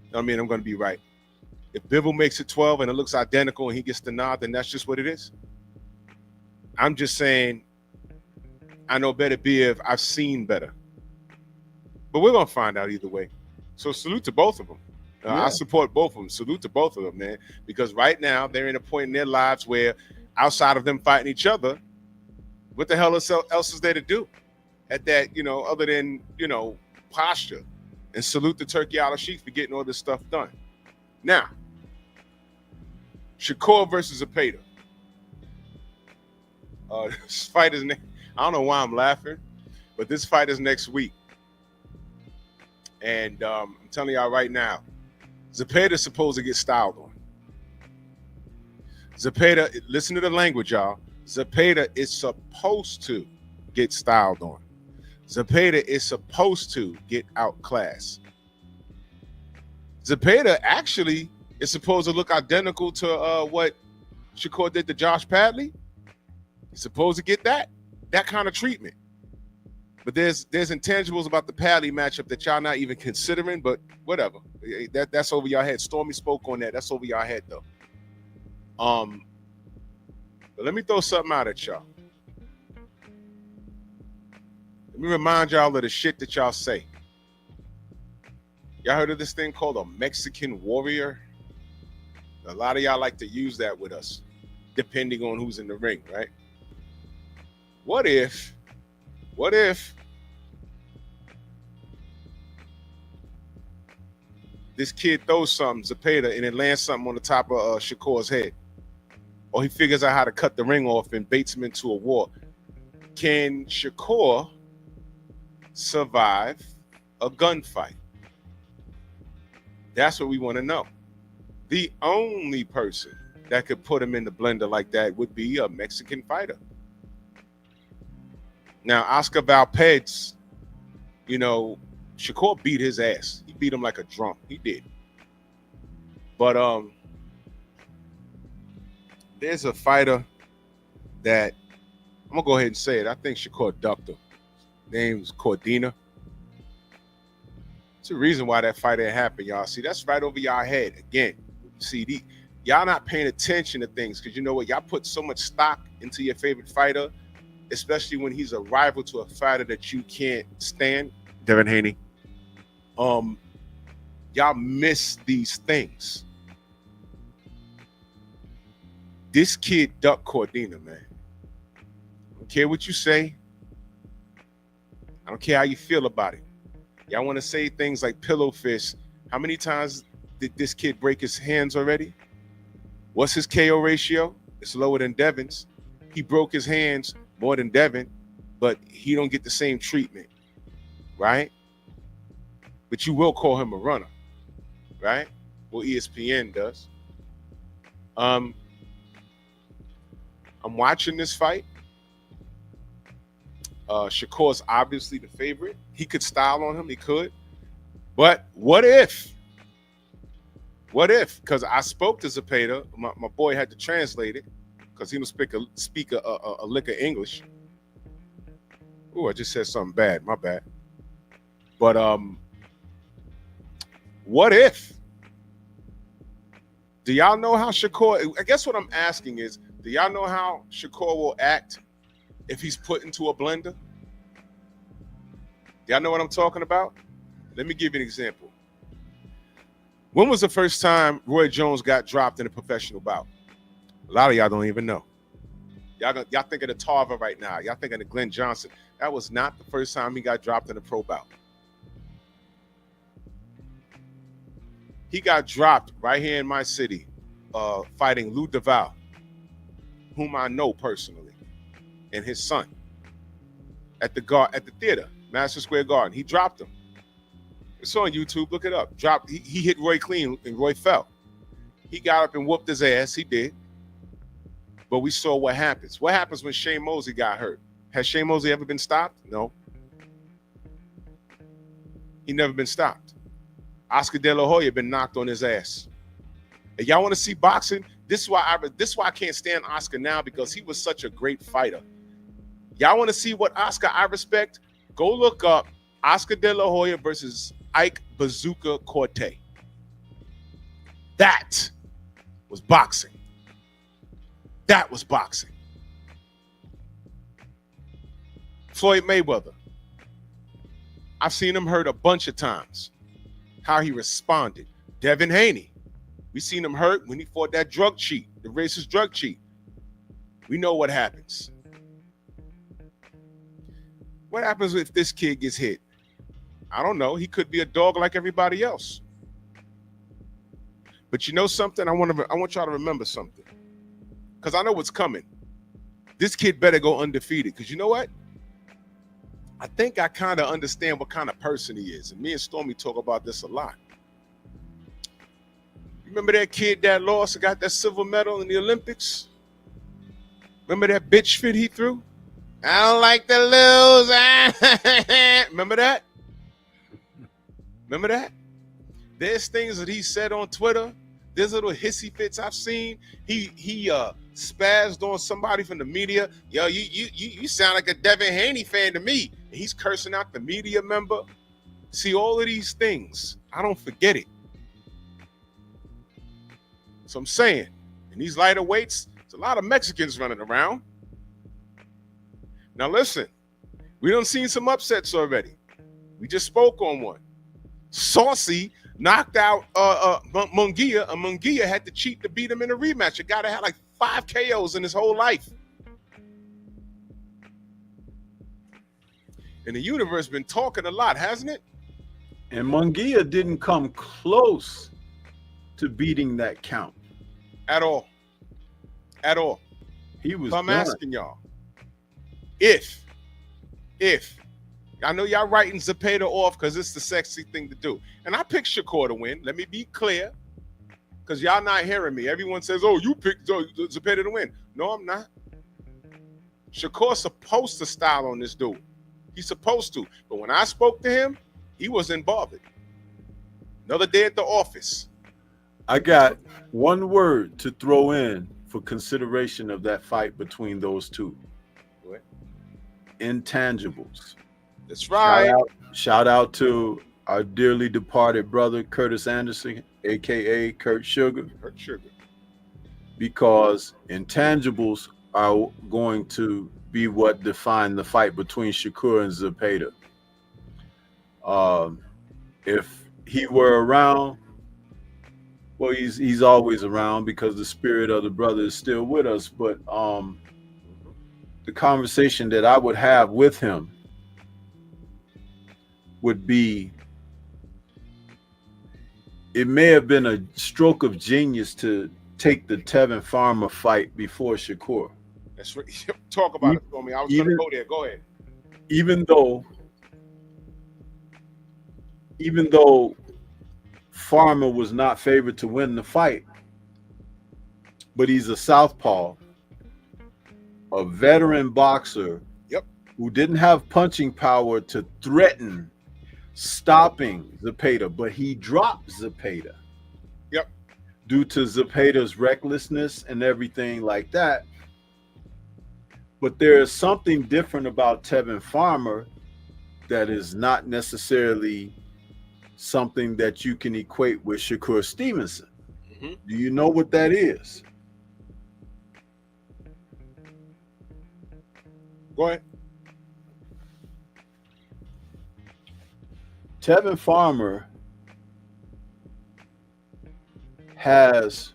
Speaker 4: That don't mean I'm going to be right. If Bivol makes it 12 and it looks identical and he gets the nod, then that's just what it is. I'm just saying, I know Beterbiev, I've seen better. But we're going to find out either way. So salute to both of them. I support both of them. Salute to both of them, man. Because right now, they're in a point in their lives where outside of them fighting each other, what the hell else is there to do at that, other than, posture? And salute the Turkey Al-Sheikh for getting all this stuff done. Now, Shakur versus Zepeda. This fight is, I don't know why I'm laughing, but this fight is next week. And I'm telling y'all right now, Zepeda is supposed to get styled on. Zepeda, listen to the language, y'all. Zepeda is supposed to get styled on. Zepeda is supposed to get outclassed. Zepeda actually is supposed to look identical to what Shakur did to Josh Padley. He's supposed to get that kind of treatment. But there's intangibles about the Padley matchup that y'all not even considering, but whatever. That's over y'all head. Stormy spoke on that. That's over y'all head, though. But let me throw something out at y'all. Let me remind y'all of the shit that y'all say. Y'all heard of this thing called a Mexican warrior? A lot of y'all like to use that with us, depending on who's in the ring, right? What if this kid throws something, Zepeda, and it lands something on the top of Shakur's head? Or he figures out how to cut the ring off and baits him into a war. Can Shakur survive a gunfight? That's what we want to know. The only person that could put him in the blender like that would be a Mexican fighter. Now, Oscar Valpez, Shakur beat his ass. He beat him like a drum. He did. But there's a fighter that I'm gonna go ahead and say it. I think Shakur ducked him. Name's Cordina. It's the reason why that fight didn't happen, y'all. See, that's right over y'all head. Again, see, y'all not paying attention to things because you know what? Y'all put so much stock into your favorite fighter, especially when he's a rival to a fighter that you can't stand, Devin Haney. Y'all miss these things. This kid ducked Cordina, man. I don't care what you say. I don't care how you feel about it. Y'all want to say things like pillow fist. How many times did this kid break his hands already? What's his KO ratio? It's lower than Devin's. He broke his hands more than Devin, but he don't get the same treatment, right? But you will call him a runner, right? Well, ESPN does. I'm watching this fight. Shakur's obviously the favorite. He could style on him. He could. But what if? What if? Because I spoke to Zepeda. My boy had to translate it because he don't speak a lick of English. Oh, I just said something bad. My bad. But what if? Do y'all know how Shakur? I guess what I'm asking is, do y'all know how Shakur will act if he's put into a blender? Y'all know what I'm talking about? Let me give you an example. When was the first time Roy Jones got dropped in a professional bout? A lot of y'all don't even know. Y'all thinking of Tarver right now. Y'all thinking of Glenn Johnson. That was not the first time he got dropped in a pro bout. He got dropped right here in my city, fighting Lou DeVal, whom I know personally, and his son at the theater, Madison Square Garden. He dropped him. It's on YouTube. Look it up. He hit Roy clean, and Roy fell. He got up and whooped his ass. He did. But we saw what happens. What happens when Shane Mosley got hurt? Has Shane Mosley ever been stopped? No. He never been stopped. Oscar De La Hoya been knocked on his ass. And y'all want to see boxing? This is why I can't stand Oscar now, because he was such a great fighter. Y'all want to see what Oscar I respect? Go look up Oscar De La Hoya versus Ike Bazooka Corte. That was boxing. That was boxing. Floyd Mayweather. I've seen him hurt a bunch of times. How he responded. Devin Haney. We seen him hurt when he fought that drug cheat, the racist drug cheat. We know what happens. What happens if this kid gets hit? I don't know. He could be a dog like everybody else. But you know something? I want y'all to remember something. Because I know what's coming. This kid better go undefeated. Because you know what? I think I kind of understand what kind of person he is. And me and Stormy talk about this a lot. Remember that kid that lost and got that silver medal in the Olympics? Remember that bitch fit he threw? I don't like to lose. Remember that? Remember that? There's things that he said on Twitter. There's little hissy fits I've seen. He spazzed on somebody from the media. Yo, you sound like a Devin Haney fan to me. And he's cursing out the media member. See, all of these things, I don't forget it. So I'm saying, in these lighter weights, there's a lot of Mexicans running around. Now listen, we done seen some upsets already. We just spoke on one. Saucy knocked out Munguia, and Munguia had to cheat to beat him in a rematch. A guy that had like 5 KOs in his whole life. And the universe been talking a lot, hasn't it?
Speaker 6: And Munguia didn't come close to beating that count.
Speaker 4: At all. At all.
Speaker 6: He was
Speaker 4: So I'm
Speaker 6: done.
Speaker 4: asking y'all, if, I know y'all writing Zepeda off because it's the sexy thing to do. And I picked Shakur to win. Let me be clear, because y'all not hearing me. Everyone says, oh, you picked Zepeda to win. No, I'm not. Shakur's supposed to style on this dude. He's supposed to. But when I spoke to him, he wasn't bothered. Another day at the office.
Speaker 6: I got one word to throw in for consideration of that fight between those two.
Speaker 4: Go ahead.
Speaker 6: intangibles.
Speaker 4: That's right.
Speaker 6: Shout out to our dearly departed brother Curtis Anderson, aka Kurt Sugar.
Speaker 4: Kurt Sugar.
Speaker 6: Because intangibles are going to be what define the fight between Shakur and Zepeda. If he were around, well, he's always around because the spirit of the brother is still with us. But the conversation that I would have with him would be, it may have been a stroke of genius to take the Tevin Farmer fight before Shakur.
Speaker 4: That's right. Talk about it for me. I was going to go there. Go ahead.
Speaker 6: Even though Farmer was not favored to win the fight, but he's a southpaw, a veteran boxer, who didn't have punching power to threaten stopping Zepeda, but he dropped Zepeda. Due to Zepeda's recklessness and everything like that. But there is something different about Tevin Farmer that is not necessarily something that you can equate with Shakur Stevenson. Do you know what that is?
Speaker 4: Go ahead.
Speaker 6: Tevin Farmer has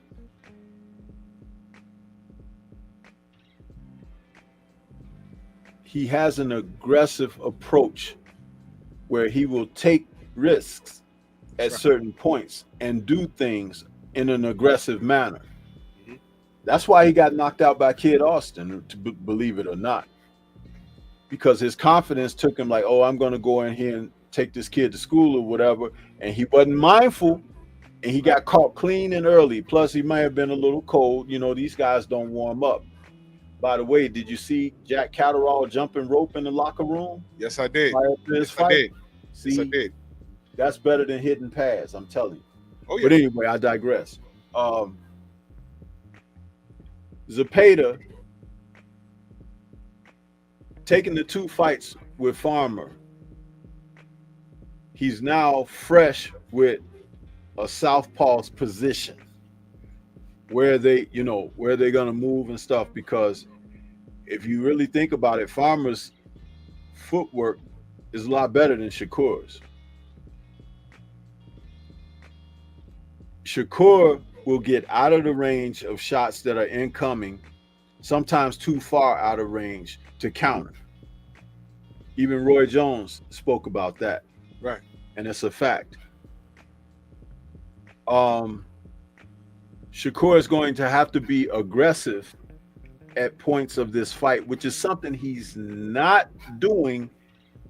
Speaker 6: an aggressive approach where he will take risks at certain points and do things in an aggressive manner. That's why he got knocked out by Kid Austin, believe it or not, because his confidence took him like, oh, I'm going to go in here and take this kid to school or whatever, and he wasn't mindful. And he got caught clean and early. Plus, he might have been a little cold. You know, these guys don't warm up. By the way, did you see Jack Catterall jumping rope in the locker room?
Speaker 4: Yes, I did.
Speaker 6: Yes, I did. See,
Speaker 4: yes, I did.
Speaker 6: That's better than hitting pads, I'm telling you.
Speaker 4: Oh, yeah.
Speaker 6: But anyway, I digress. Zepeda taking the 2 fights with Farmer. He's now fresh with a southpaw's position, where they're going to move and stuff. Because if you really think about it, Farmer's footwork is a lot better than Shakur's. Shakur will get out of the range of shots that are incoming, sometimes too far out of range to counter. Even Roy Jones spoke about that.
Speaker 4: Right.
Speaker 6: And it's a fact. Shakur is going to have to be aggressive at points of this fight, which is something he's not doing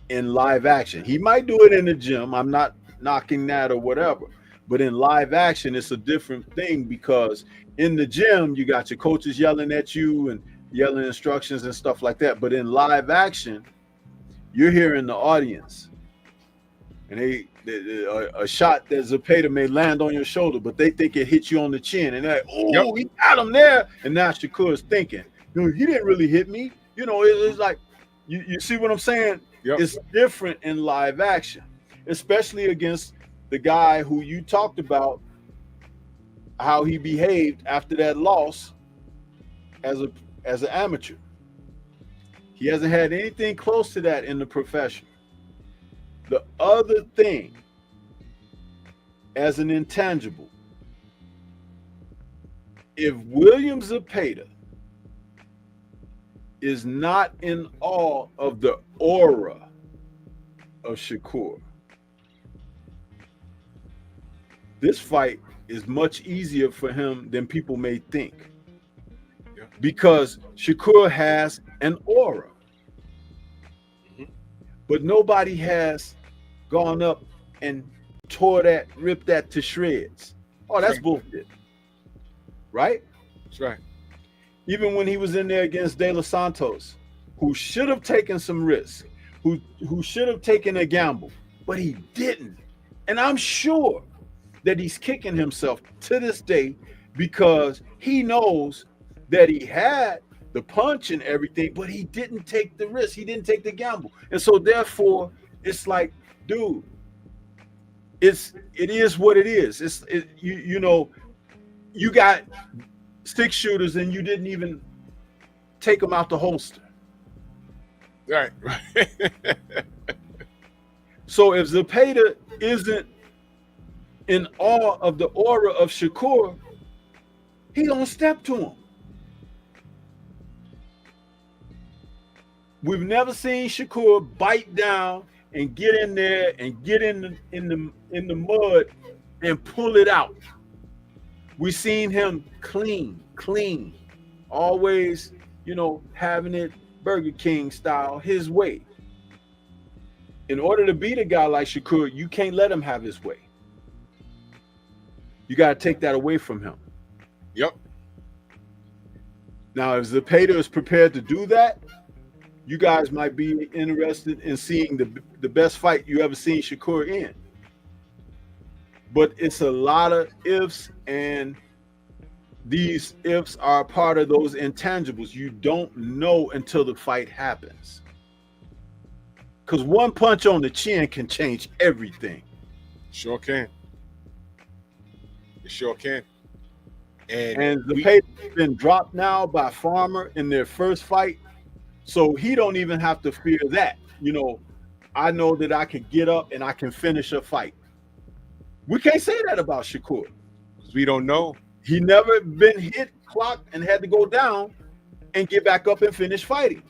Speaker 6: in live action. He might do it in the gym. I'm not knocking that or whatever. But in live action, it's a different thing, because in the gym, you got your coaches yelling at you and yelling instructions and stuff like that. But in live action, you're hearing the audience. And a shot that Zepeda may land on your shoulder, but they think it hit you on the chin, and they're like, oh, he got him there. And now Shakur is thinking, he didn't really hit me. It's like, you see what I'm saying? It's different in live action, especially against the guy who you talked about, how he behaved after that loss as an amateur. He hasn't had anything close to that in the profession. The other thing, as an intangible, if William Zepeda is not in awe of the aura of Shakur, this fight is much easier for him than people may think, because Shakur has an aura. But nobody has gone up and ripped that to shreds. Oh, that's bullshit. Right?
Speaker 4: That's right.
Speaker 6: Even when he was in there against De Los Santos, who should have taken some risk, who should have taken a gamble, but he didn't. And I'm sure that he's kicking himself to this day, because he knows that he had the punch and everything, but he didn't take the risk. He didn't take the gamble. And so therefore, it's like, dude, it is what it is. You know, you got 6 shooters and you didn't even take them out the holster.
Speaker 4: Right.
Speaker 6: So if Zepeda isn't in awe of the aura of Shakur, he don't step to him. We've never seen Shakur bite down and get in there and get in the mud and pull it out. We've seen him clean, always, you know, having it Burger King style his way. In order to beat a guy like Shakur, you can't let him have his way. You got to take that away from him.
Speaker 4: Yep.
Speaker 6: Now, if Zepeda is prepared to do that, you guys might be interested in seeing the best fight you ever seen Shakur in. But it's a lot of ifs, and these ifs are part of those intangibles. You don't know until the fight happens. Because one punch on the chin can change everything.
Speaker 4: Sure can. It sure can.
Speaker 6: And Zepeda's been dropped now by Farmer in their first fight. So he don't even have to fear that. You know, I know that I can get up and I can finish a fight. We can't say that about Shakur.
Speaker 4: We don't know.
Speaker 6: He never been hit, clocked, and had to go down and get back up and finish fighting.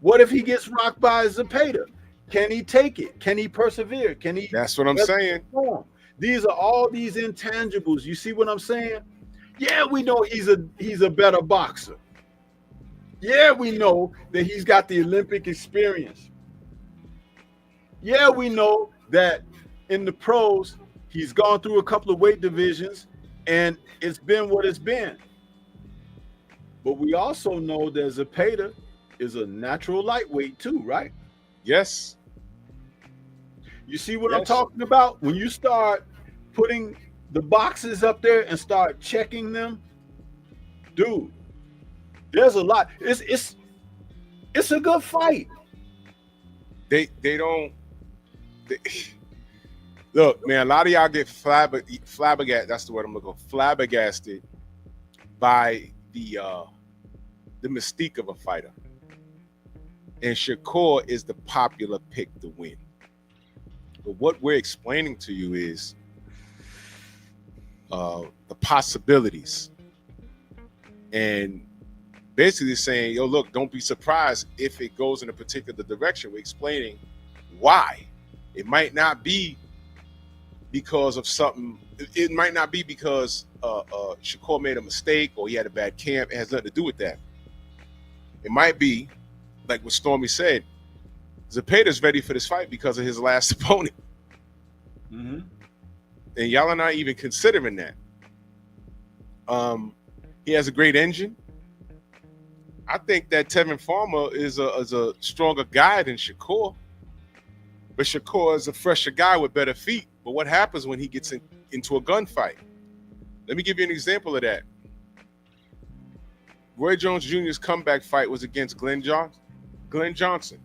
Speaker 6: What if he gets rocked by Zepeda? Can he take it? Can he persevere? Can he?
Speaker 4: That's what I'm saying.
Speaker 6: These are all these intangibles. You see what I'm saying? Yeah, we know he's a better boxer. Yeah, we know that he's got the Olympic experience. Yeah, we know that in the pros, he's gone through a couple of weight divisions and it's been what it's been. But we also know that Zepeda is a natural lightweight too, right?
Speaker 4: Yes.
Speaker 6: You see what I'm talking about? When you start putting the boxes up there and start checking them, dude, there's a lot. It's a good fight.
Speaker 4: Look, man, a lot of y'all get flabbergasted. That's the word I'm looking for. Flabbergasted by the mystique of a fighter. And Shakur is the popular pick to win. But what we're explaining to you is the possibilities. And basically saying, yo, look, don't be surprised if it goes in a particular direction. We're explaining why. It might not be because of something. It might not be because Shakur made a mistake or he had a bad camp. It has nothing to do with that. It might be, like what Stormy said, Zepeda's ready for this fight because of his last opponent.
Speaker 6: Mm-hmm.
Speaker 4: And y'all are not even considering that. He has a great engine. I think that Tevin Farmer is a stronger guy than Shakur. But Shakur is a fresher guy with better feet. But what happens when he gets into a gunfight? Let me give you an example of that. Roy Jones Jr.'s comeback fight was against Glenn Johnson.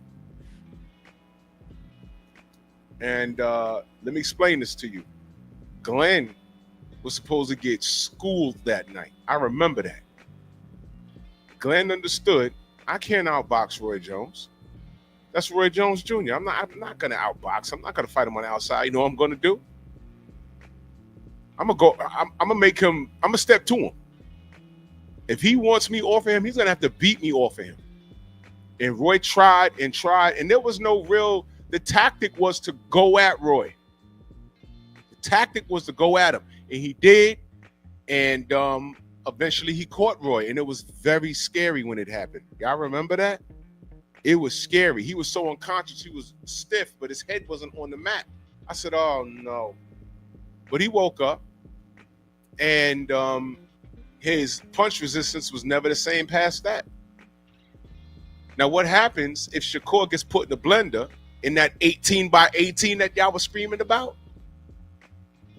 Speaker 4: And let me explain this to you. Glenn was supposed to get schooled that night. I remember that. Glenn understood, I can't outbox Roy Jones. That's Roy Jones Jr. I'm not gonna outbox. I'm not gonna fight him on the outside. You know what I'm gonna do? I'm gonna make him, I'm gonna step to him. If he wants me off of him, he's gonna have to beat me off of him. And Roy tried, and there was no real, the tactic was to go at Roy. The tactic was to go at him. And he did. And eventually he caught Roy. And it was very scary when it happened. Y'all remember that? It was scary. He was so unconscious. He was stiff, but his head wasn't on the mat. I said, oh, no. But he woke up. And his punch resistance was never the same past that. Now, what happens if Shakur gets put in the blender in that 18-by-18 that y'all was screaming about?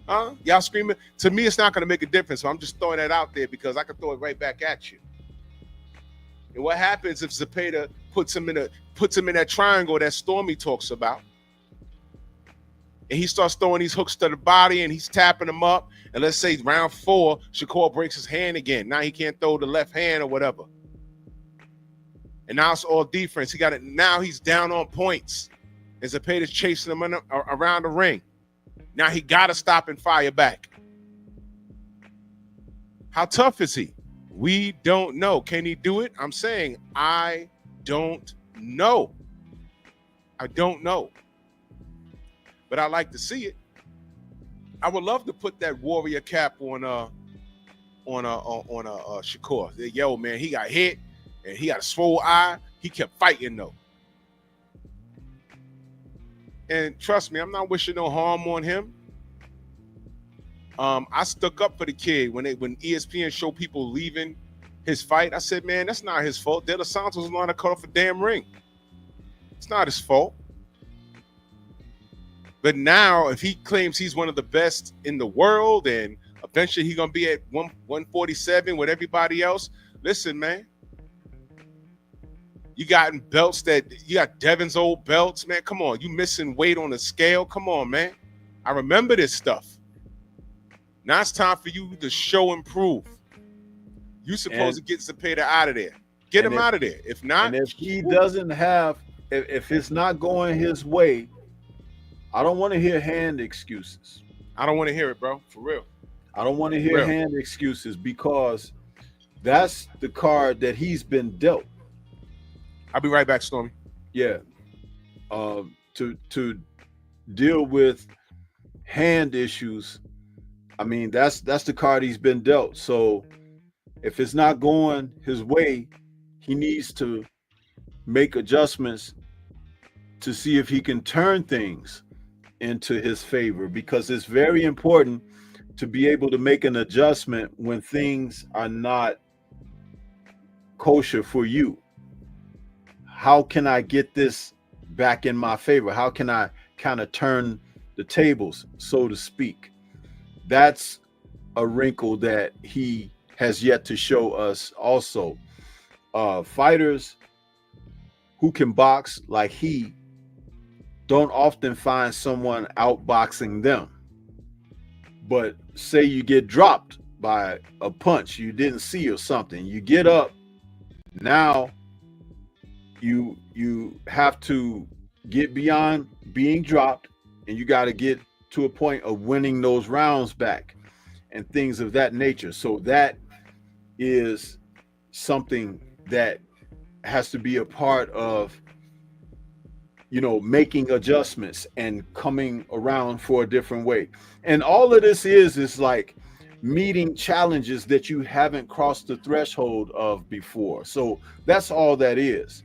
Speaker 4: Huh? Y'all screaming? To me, it's not going to make a difference. So I'm just throwing that out there because I can throw it right back at you. And what happens if Zepeda puts him in that triangle that Stormy talks about? And he starts throwing these hooks to the body and he's tapping them up. And let's say round 4, Shakur breaks his hand again. Now he can't throw the left hand or whatever. And now it's all defense. He got it. Now he's down on points. And Zepeda's chasing him around the ring. Now he got to stop and fire back. How tough is he? We don't know. Can he do it? I'm saying I don't know. I don't know. But I like to see it. I would love to put that warrior cap on Shakur. Yo, man, he got hit and he got a swole eye. He kept fighting though. And trust me, I'm not wishing no harm on him. I stuck up for the kid when ESPN showed people leaving his fight. I said, man, that's not his fault. De Los Santos was going to cut off a damn ring. It's not his fault. But now, if he claims he's one of the best in the world and eventually he's going to be at 147 with everybody else, listen, man. You got belts you got Devin's old belts, man. Come on. You missing weight on the scale. Come on, man. I remember this stuff. Now it's time for you to show and prove. You supposed to get Zepeda out of there. Get him out of there. If not,
Speaker 6: and if he doesn't have, if it's not going his way, I don't want to hear hand excuses.
Speaker 4: I don't want to hear it, bro. For real.
Speaker 6: I don't want to hear hand excuses because that's the card that he's been dealt.
Speaker 4: I'll be right back, Stormy.
Speaker 6: Yeah. To deal with hand issues, I mean, that's the card he's been dealt. So if it's not going his way, he needs to make adjustments to see if he can turn things into his favor, because it's very important to be able to make an adjustment when things are not kosher for you. How can I get this back in my favor? How can I kind of turn the tables, so to speak? That's a wrinkle that he has yet to show us also. Fighters who can box like he don't often find someone outboxing them. But say you get dropped by a punch you didn't see or something, you get up, now you have to get beyond being dropped, and you got to get to a point of winning those rounds back and things of that nature. So that is something that has to be a part of, you know, making adjustments and coming around for a different way. And all of this is like meeting challenges that you haven't crossed the threshold of before. So that's all that is.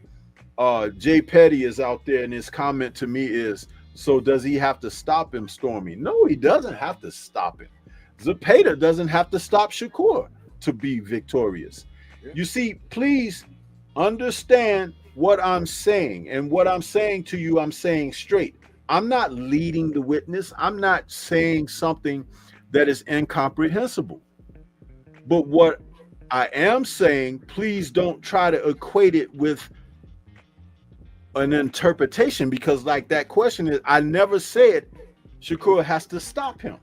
Speaker 6: Jay Petty is out there, and his comment to me is, so does he have to stop him, Stormy? No, he doesn't have to stop him. Zepeda doesn't have to stop Shakur to be victorious. Yeah. You see, please understand what I'm saying. And what I'm saying to you, I'm saying straight. I'm not leading the witness. I'm not saying something that is incomprehensible. But what I am saying, please don't try to equate it with an interpretation, because like that question is, I never said Shakur has to stop him.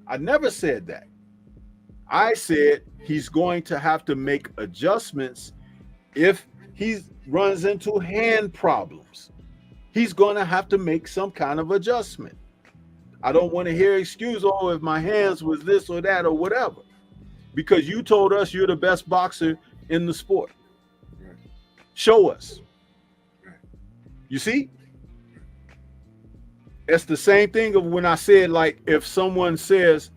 Speaker 6: I never said that. I said he's going to have to make adjustments if he runs into hand problems. He's going to have to make some kind of adjustment. I don't want to hear excuse, oh, if my hands was this or that or whatever, because you told us you're the best boxer in the sport. Right. Show us. Right. You see? It's the same thing of when I said, like, if someone says,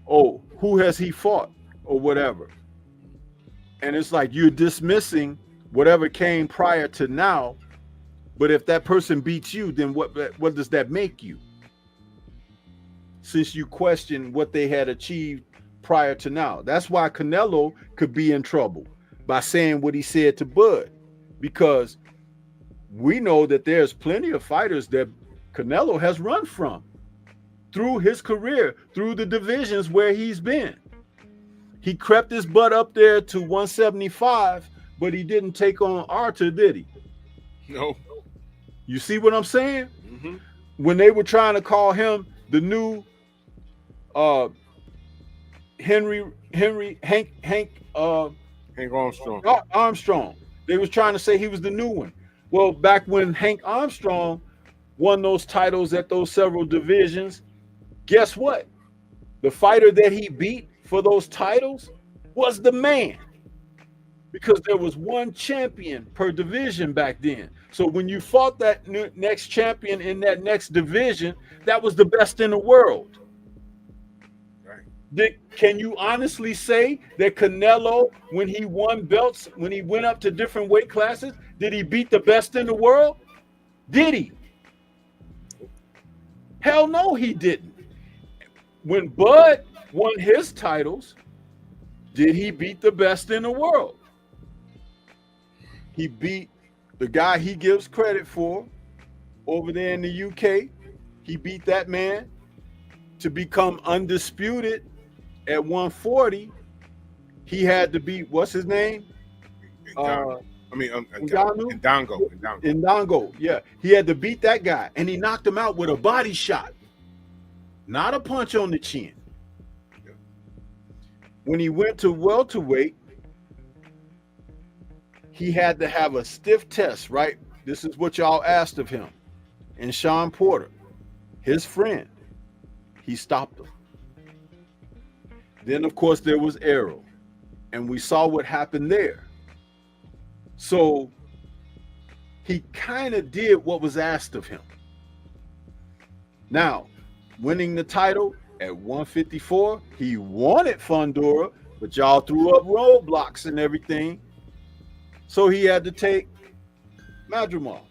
Speaker 6: oh, who has he fought or whatever, and it's like you're dismissing whatever came prior to now. But if that person beats you, then what does that make you? Since you question what they had achieved prior to now. That's why Canelo could be in trouble by saying what he said to Bud, because we know that there's plenty of fighters that Canelo has run from through his career, through the divisions where he's been. He crept his butt up there to 175 but he didn't take on Arthur, did he?
Speaker 4: No.
Speaker 6: You see what I'm saying?
Speaker 4: Mm-hmm.
Speaker 6: When they were trying to call him the new Hank Armstrong. They was trying to say he was the new one. Well, back when Hank Armstrong won those titles at those several divisions, guess what? The fighter that he beat for those titles was the man, because there was one champion per division back then. So when you fought that next champion in that next division, that was the best in the world. Right. Can you honestly say that Canelo, when he won belts, when he went up to different weight classes, did he beat the best in the world? Did he? Hell no, he didn't. When Bud won his titles, did he beat the best in the world? He beat the guy he gives credit for over there in the UK. He beat that man to become undisputed at 140. He had to beat, what's his name? Ndongo. Yeah, he had to beat that guy, and he knocked him out with a body shot, not a punch on the chin. When he went to welterweight, he had to have a stiff test, right? This is what y'all asked of him. And Sean Porter, his friend, he stopped him. Then, of course, there was Errol, and we saw what happened there. So he kind of did what was asked of him. Now, winning the title at 154, he wanted Fundora, but y'all threw up roadblocks and everything. So he had to take Madrimov.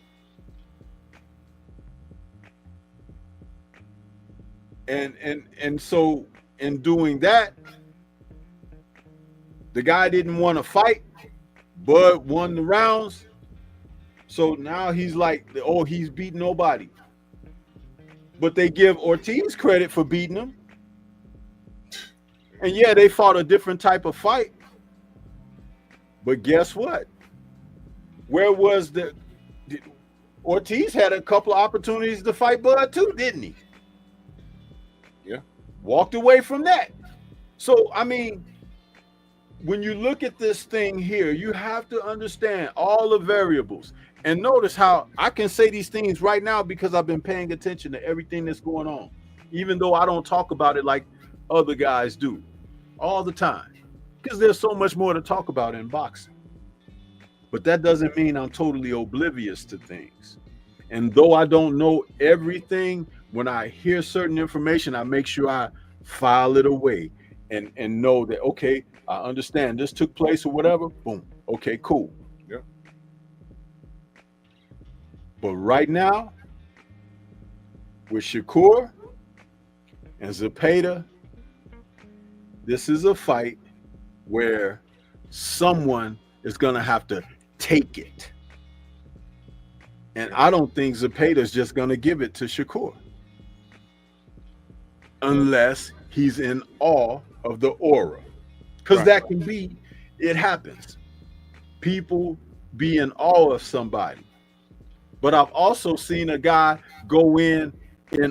Speaker 6: And so in doing that, the guy didn't want to fight. Bud won the rounds. So now he's like, oh, he's beating nobody. But they give Ortiz credit for beating him. And yeah, they fought a different type of fight. But guess what? Where was Ortiz had a couple of opportunities to fight Bud too, didn't he?
Speaker 4: Yeah.
Speaker 6: Walked away from that. So, I mean, when you look at this thing here, you have to understand all the variables. And notice how I can say these things right now because I've been paying attention to everything that's going on, even though I don't talk about it like other guys do all the time, because there's so much more to talk about in boxing. But that doesn't mean I'm totally oblivious to things. And though I don't know everything, when I hear certain information, I make sure I file it away and know that, okay, I understand this took place or whatever. Boom. Okay, cool.
Speaker 4: Yeah.
Speaker 6: But right now, with Shakur and Zepeda, this is a fight where someone is going to have to take it. And I don't think Zepeda is just going to give it to Shakur unless he's in awe of the aura. Because that can be, it happens. People be in awe of somebody. But I've also seen a guy go in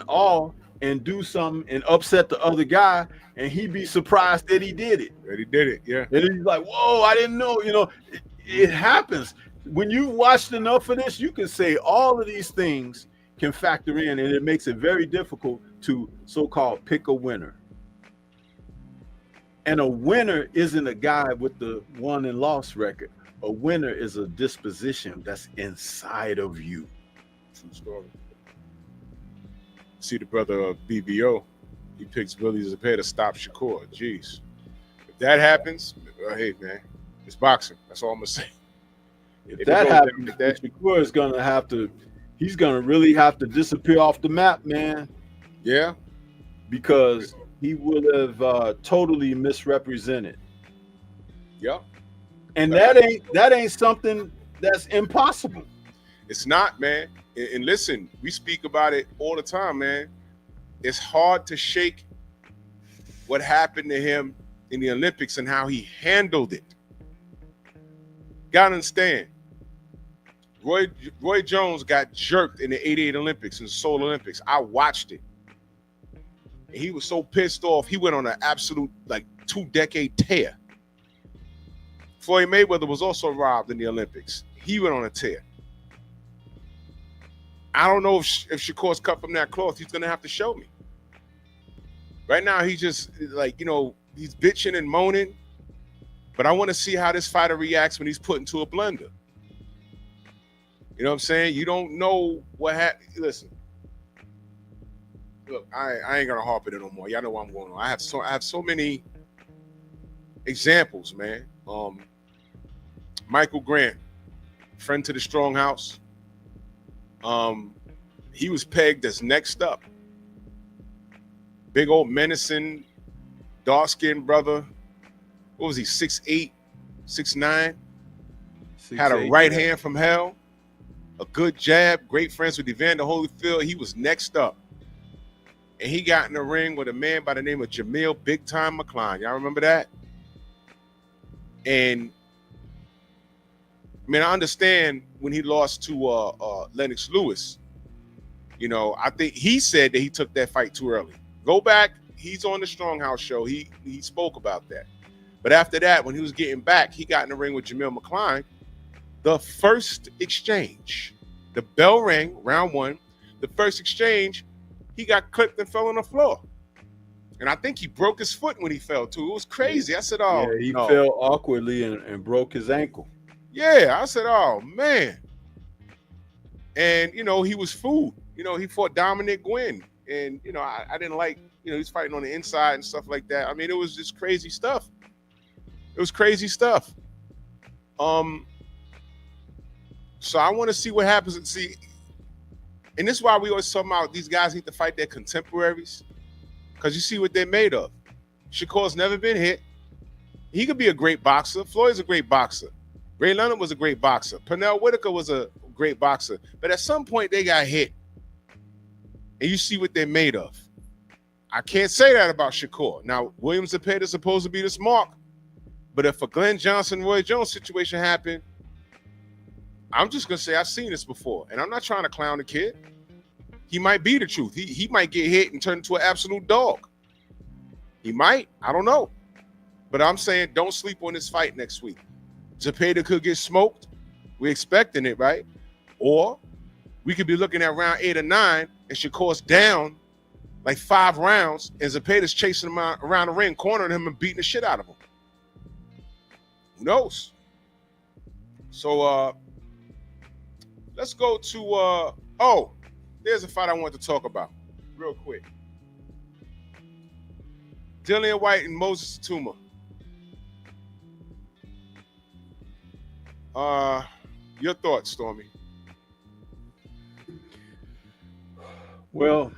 Speaker 6: awe and do something and upset the other guy, and he'd be surprised that he did it.
Speaker 4: That he did it, yeah.
Speaker 6: And he's like, whoa, I didn't know. You know, it happens. When you watched enough of this, you can say all of these things can factor in, and it makes it very difficult to so-called pick a winner. And a winner isn't a guy with the won and lost record. A winner is a disposition that's inside of you.
Speaker 4: True story. See the brother of BBO, he picks Billy Zepeda to stop Shakur. Jeez. If that happens, hey, man, it's boxing. That's all I'm going to say.
Speaker 6: If that happens, Shakur is going to have to, he's going to really have to disappear off the map, man.
Speaker 4: Yeah.
Speaker 6: Because he would have totally misrepresented.
Speaker 4: Yeah.
Speaker 6: And that ain't something that's impossible.
Speaker 4: It's not, man. And listen, we speak about it all the time, man. It's hard to shake what happened to him in the Olympics and how he handled it. Gotta understand. Roy Jones got jerked in the '88 Olympics, in the Seoul Olympics. I watched it. And he was so pissed off, he went on an absolute, 2-decade tear. Floyd Mayweather was also robbed in the Olympics. He went on a tear. I don't know if Shakur's cut from that cloth. He's going to have to show me. Right now, he's just, he's bitching and moaning. But I want to see how this fighter reacts when he's put into a blender. You know what I'm saying? You don't know what happened. Listen. Look, I ain't gonna harp it no more. Y'all know what I'm going on. I have so many examples, man. Michael Grant, friend to the Strong House. He was pegged as next up. Big old menacing, dark-skinned brother. What was he? 6'8", 6'9"? Had a right hand from hell. A good jab. Great friends with Evander Holyfield. He was next up. And he got in the ring with a man by the name of Jamil Big Time McCline. Y'all remember that? And, I understand when he lost to Lennox Lewis. I think he said that he took that fight too early. Go back. He's on the Strong House show. He spoke about that. But after that, when he was getting back, he got in the ring with Jamil McCline. The first exchange, the bell rang, round one. The first exchange, he got clipped and fell on the floor. And I think he broke his foot when he fell, too. It was crazy. I said, oh,
Speaker 6: yeah, he fell awkwardly and broke his ankle.
Speaker 4: Yeah, I said, oh, man. And, he was fooled. He fought Dominic Gwynn. And, I didn't like, he's fighting on the inside and stuff like that. It was just crazy stuff. It was crazy stuff. So I want to see what happens. And see, and this is why we always talk about these guys need to fight their contemporaries, because you see what they're made of. Shakur's never been hit. He could be a great boxer. Floyd's a great boxer. Ray Leonard was a great boxer. Pernell Whitaker was a great boxer. But at some point, they got hit. And you see what they're made of. I can't say that about Shakur. Now, William Zepeda is supposed to be this mark. But if a Glenn Johnson, Roy Jones situation happened, I'm just going to say I've seen this before. And I'm not trying to clown the kid. He might be the truth. He might get hit and turn into an absolute dog. He might. I don't know. But I'm saying don't sleep on this fight next week. Zepeda could get smoked. We're expecting it, right? Or we could be looking at round 8 or 9 and Shakur's down like 5 rounds and Zepeda's chasing him around the ring, cornering him and beating the shit out of him. Who knows? So let's go to there's a fight I want to talk about real quick. Dillian White and Moses Atuma. Your thoughts, Stormy?
Speaker 6: Well,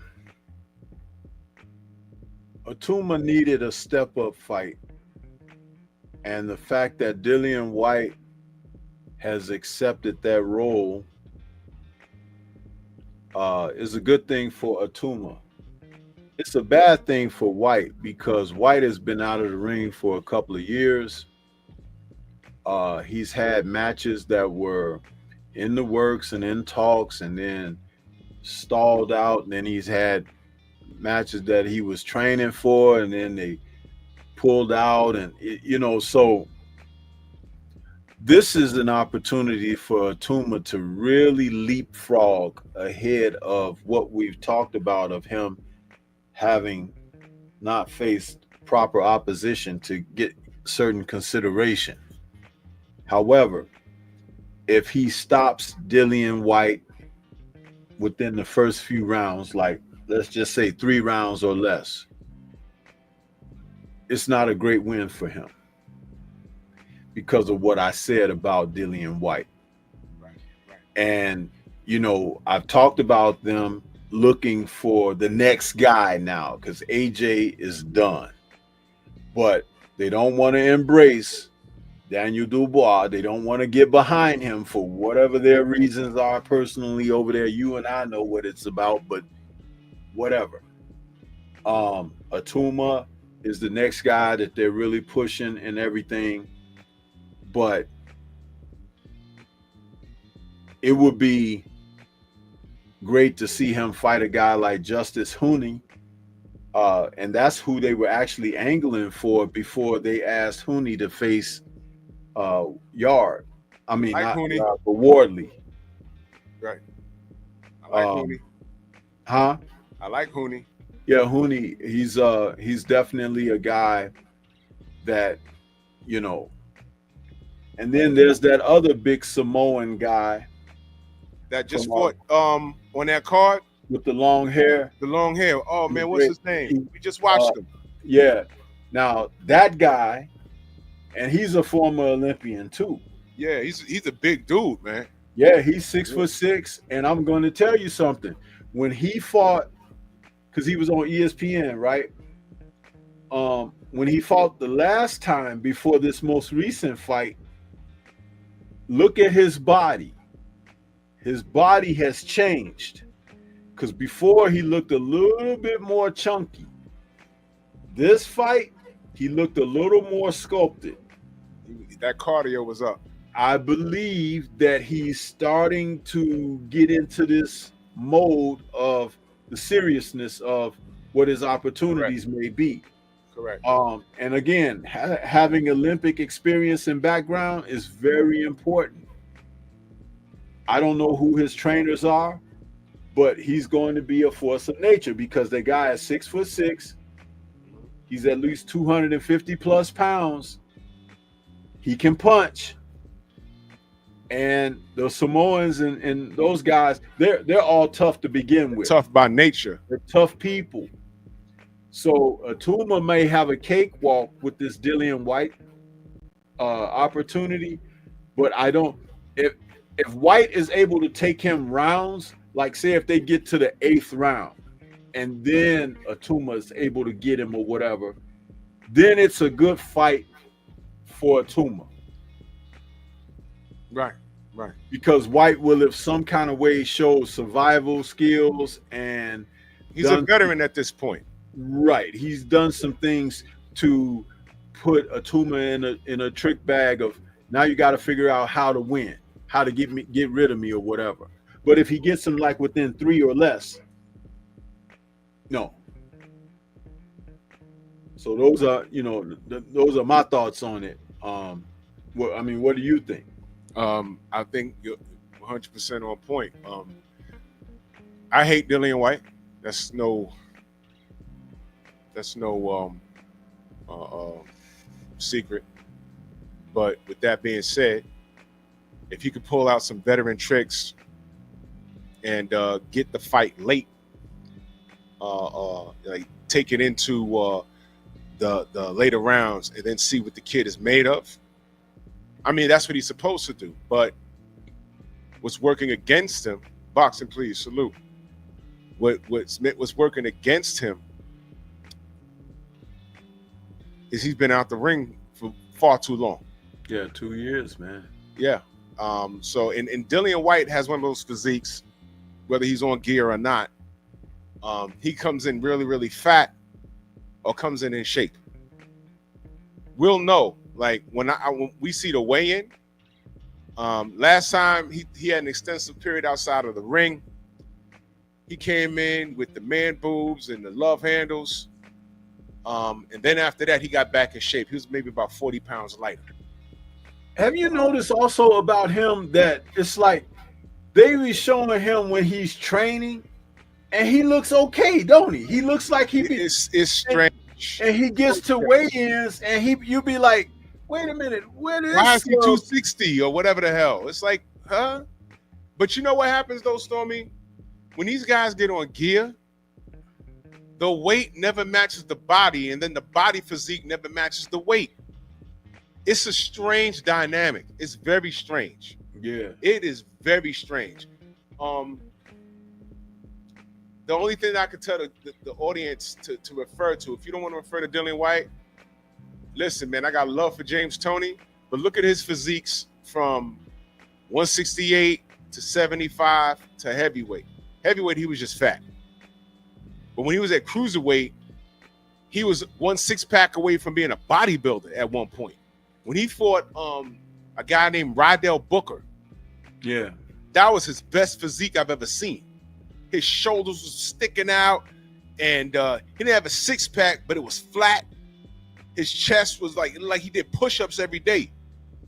Speaker 6: Atuma needed a step-up fight. And the fact that Dillian White has accepted that role is a good thing for Atuma. It's a bad thing for White because White has been out of the ring for a couple of years. He's had matches that were in the works and in talks and then stalled out. And then he's had matches that he was training for and then they pulled out. And, so this is an opportunity for Atuma to really leapfrog ahead of what we've talked about of him having not faced proper opposition to get certain consideration. However, if he stops Dillian White within the first few rounds, like let's just say 3 rounds or less, it's not a great win for him because of what I said about Dillian White.
Speaker 4: Right.
Speaker 6: And, I've talked about them looking for the next guy now because AJ is done. But they don't want to embrace Daniel Dubois. They don't want to get behind him for whatever their reasons are personally over there. You and I know what it's about, but whatever. Atuma is the next guy that they're really pushing and everything. But it would be great to see him fight a guy like Justice Hooney. And that's who they were actually angling for before they asked Hooney to face Yard. I mean,
Speaker 4: Like
Speaker 6: not
Speaker 4: Hooney.
Speaker 6: Yard, but Wardley.
Speaker 4: Right. I like Hooney.
Speaker 6: Huh?
Speaker 4: I like Hooney.
Speaker 6: Yeah, Hooney. He's definitely a guy that, you know. And then there's that other big Samoan guy
Speaker 4: That just fought on that card.
Speaker 6: with the long hair.
Speaker 4: The long hair. Oh man, what's his name? We just watched him.
Speaker 6: Yeah. Now that guy, and he's a former Olympian too.
Speaker 4: Yeah, he's a big dude, man.
Speaker 6: Yeah, he's 6'6", and I'm going to tell you something. When he fought, because he was on ESPN, right? When he fought the last time before this most recent fight, look at his body. His body has changed. Because before he looked a little bit more chunky. This fight, he looked a little more sculpted.
Speaker 4: That cardio was up.
Speaker 6: I believe that he's starting to get into this mode of the seriousness of what his opportunities may be.
Speaker 4: Correct.
Speaker 6: And again, having Olympic experience and background is very important. I don't know who his trainers are, but he's going to be a force of nature because the guy is 6'6". He's at least 250 plus pounds. He can punch. And the Samoans and those guys, they're all tough to begin with.
Speaker 4: Tough by nature.
Speaker 6: They're tough people. So Atuma may have a cakewalk with this Dillian White opportunity, but I don't. If White is able to take him rounds, like say if they get to the 8th round, and then Atuma is able to get him or whatever, then it's a good fight for Atuma.
Speaker 4: Right, right.
Speaker 6: Because White will, if some kind of way, show survival skills, and
Speaker 4: he's a veteran at this point.
Speaker 6: Right, he's done some things to put Atuma in a trick bag of now you got to figure out how to win, how to get rid of me or whatever. But if he gets him like within 3 or less, no. So those are those are my thoughts on it. What do you think?
Speaker 4: I think you're 100% on point. I hate Dillian White. That's no secret. But with that being said, if you could pull out some veteran tricks and get the fight late, like take it into the later rounds and then see what the kid is made of. I mean, that's what he's supposed to do. But what's working against him, Bawxing Please, salute. What's working against him is he's been out the ring for far too long.
Speaker 6: Yeah, 2 years, man.
Speaker 4: Yeah. So and Dillian White has one of those physiques, whether he's on gear or not. He comes in really, really fat or comes in shape. We'll know. Like when we see the weigh-in, last time he had an extensive period outside of the ring. He came in with the man boobs and the love handles. And then after that, he got back in shape. He was maybe about 40 pounds lighter.
Speaker 6: Have you noticed also about him that it's like they be showing him when he's training and he looks okay, don't he? He looks like
Speaker 4: It's strange.
Speaker 6: And he gets to weigh-ins and you be like, wait a minute, where is
Speaker 4: why is he 260 or whatever the hell? It's like, huh? But you know what happens though, Stormy? When these guys get on gear, the weight never matches the body, and then the body physique never matches the weight. It's a strange dynamic. It's very strange.
Speaker 6: Yeah.
Speaker 4: It is very strange. The only thing I could tell the audience to refer to, if you don't want to refer to Dillian White, listen, man, I got love for James Toney, but look at his physiques from 168 to 75 to heavyweight. Heavyweight, he was just fat. But when he was at cruiserweight, he was 1 6-pack away from being a bodybuilder at one point. When he fought a guy named Rydell Booker,
Speaker 6: yeah,
Speaker 4: that was his best physique I've ever seen. His shoulders was sticking out, and he didn't have a six-pack, but it was flat. His chest was like he did push-ups every day.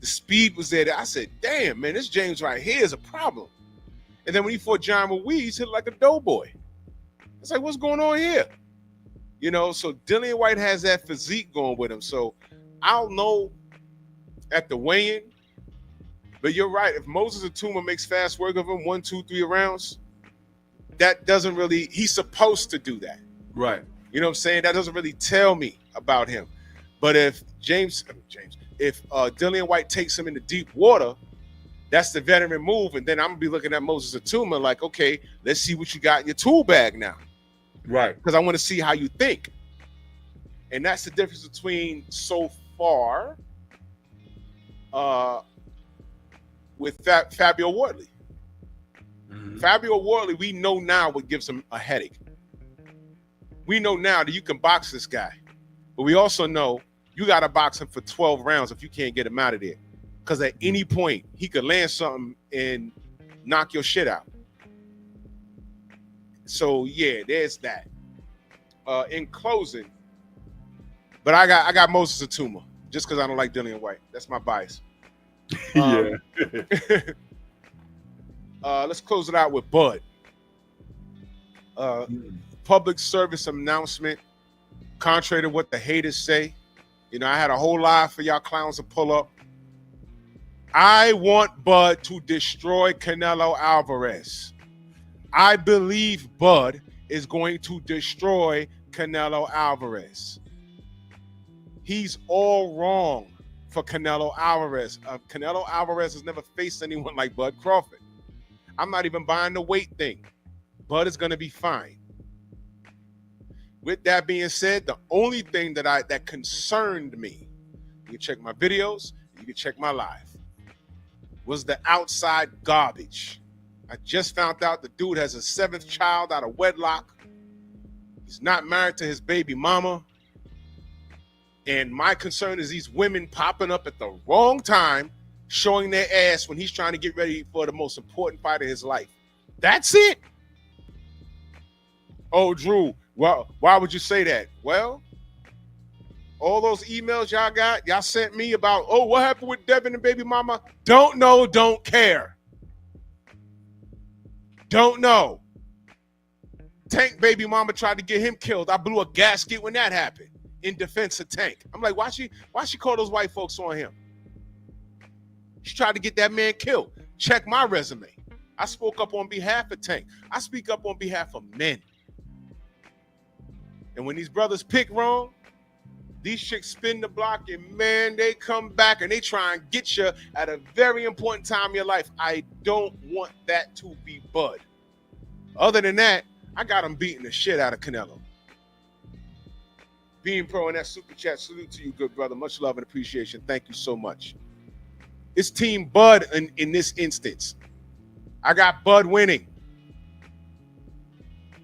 Speaker 4: The speed was there. I said, damn, man, this James right here is a problem. And then when he fought John Ruiz, he hit like a doughboy. It's like, what's going on here? You know, so Dillian White has that physique going with him. So I'll know at the weigh-in. But you're right. If Moses Atuma makes fast work of him 1, 2, 3 rounds, that doesn't really, he's supposed to do that.
Speaker 6: Right.
Speaker 4: You know what I'm saying? That doesn't really tell me about him. But if Dillian White takes him into deep water, that's the veteran move. And then I'm going to be looking at Moses Atuma like, okay, let's see what you got in your tool bag now.
Speaker 6: Right.
Speaker 4: Because I want to see how you think. And that's the difference between so far with Fabio Wardley. Mm-hmm. Fabio Wardley, we know now what gives him a headache. We know now that you can box this guy. But we also know you got to box him for 12 rounds if you can't get him out of there. Because at any point, he could land something and knock your shit out. So, yeah, there's that. In closing, but I got Moses Atuma just because I don't like Dillian White. That's my bias.
Speaker 6: Yeah.
Speaker 4: Let's close it out with Bud. Public service announcement. Contrary to what the haters say, you know, I had a whole lie for y'all clowns to pull up. I want Bud to destroy Canelo Alvarez. I believe Bud is going to destroy Canelo Alvarez. He's all wrong for Canelo Alvarez. Canelo Alvarez has never faced anyone like Bud Crawford. I'm not even buying the weight thing. Bud is going to be fine. With that being said, the only thing that concerned me, you can check my videos, you can check my live, was the outside garbage. I just found out the dude has a 7th child out of wedlock. He's not married to his baby mama. And my concern is these women popping up at the wrong time, showing their ass when he's trying to get ready for the most important fight of his life. That's it. Oh, Drew, well, why would you say that? Well, all those emails y'all sent me about, oh, what happened with Devin and baby mama? Don't know, don't care. Don't know. Tank baby mama tried to get him killed. I blew a gasket when that happened in defense of Tank. I'm like, why she call those white folks on him? She tried to get that man killed. Check my resume. I spoke up on behalf of Tank. I speak up on behalf of men. And when these brothers pick wrong, these chicks spin the block and, man, they come back and they try and get you at a very important time in your life. I don't want that to be Bud. Other than that, I got him beating the shit out of Canelo. Being Pro in that super chat, salute to you, good brother. Much love and appreciation. Thank you so much. It's Team Bud in this instance. I got Bud winning.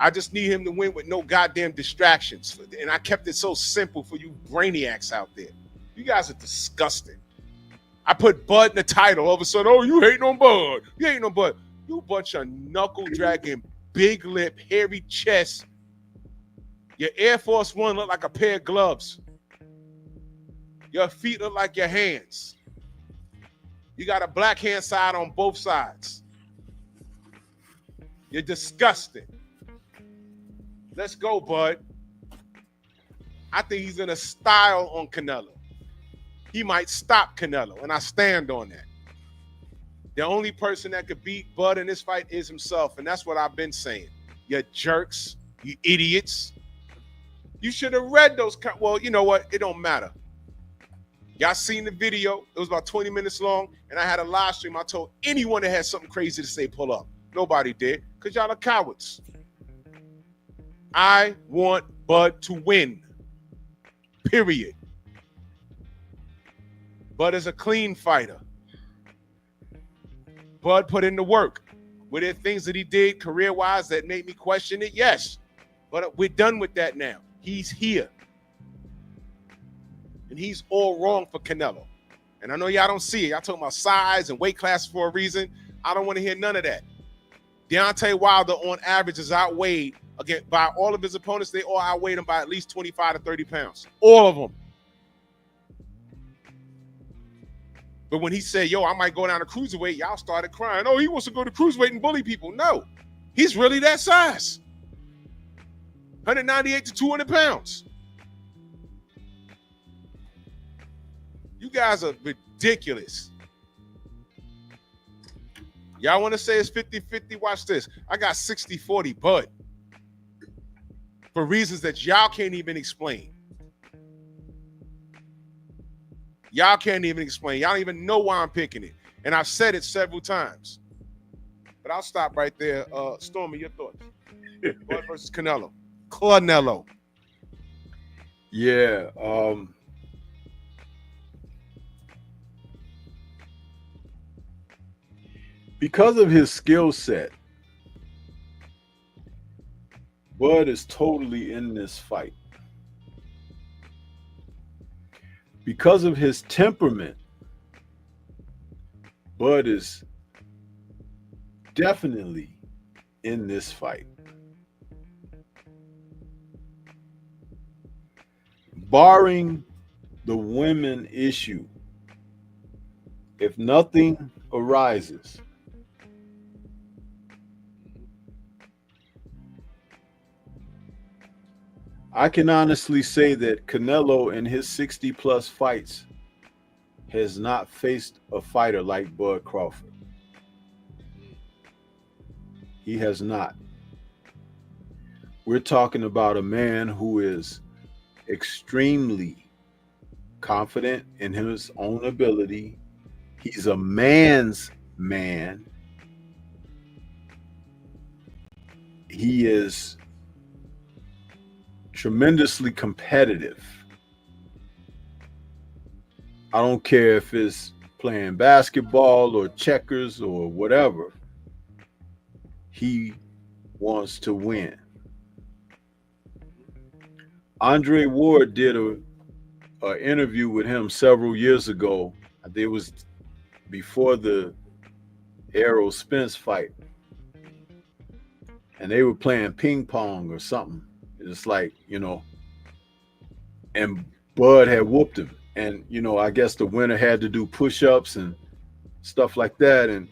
Speaker 4: I just need him to win with no goddamn distractions. And I kept it so simple for you brainiacs out there. You guys are disgusting. I put Bud in the title. All of a sudden, oh, you hating on Bud. You hating on Bud. You bunch of knuckle-dragging, big lip, hairy chest. Your Air Force One look like a pair of gloves. Your feet look like your hands. You got a black hand side on both sides. You're disgusting. Let's go, Bud. I think he's in a style on Canelo. He might stop Canelo, and I stand on that. The only person that could beat Bud in this fight is himself, and that's what I've been saying. You jerks, you idiots. You should have read those. Well, you know what? It don't matter. Y'all seen the video. It was about 20 minutes long, and I had a live stream. I told anyone that had something crazy to say, pull up. Nobody did, because y'all are cowards. I want Bud to win. Period. Bud is a clean fighter. Bud put in the work. Were there things that he did career-wise that made me question it? Yes. But we're done with that now. He's here. And he's all wrong for Canelo. And I know y'all don't see it. Y'all talking about size and weight class for a reason. I don't want to hear none of that. Deontay Wilder, on average, is outweighed again by all of his opponents. They all outweighed him by at least 25 to 30 pounds. All of them. But when he said, yo, I might go down to cruiserweight, y'all started crying. Oh, he wants to go to cruiserweight and bully people. No, he's really that size. 198 to 200 pounds. You guys are ridiculous. Y'all want to say it's 50-50? Watch this. I got 60-40 Bud. For reasons that y'all can't even explain. Y'all can't even explain. Y'all don't even know why I'm picking it. And I've said it several times. But I'll stop right there. Stormy, your thoughts? Bud versus Canelo. Canelo.
Speaker 6: Yeah. Because of his skill set, Bud is totally in this fight. Because of his temperament, Bud is definitely in this fight. Barring the women issue, if nothing arises, I can honestly say that Canelo in his 60-plus fights has not faced a fighter like Bud Crawford. He has not. We're talking about a man who is extremely confident in his own ability. He's a man's man. He is tremendously competitive. I don't care if it's playing basketball or checkers or whatever. He wants to win. Andre Ward did an interview with him several years ago. I think it was before the Errol Spence fight. And they were playing ping pong or something. It's like, and Bud had whooped him. And, I guess the winner had to do push-ups and stuff like that. And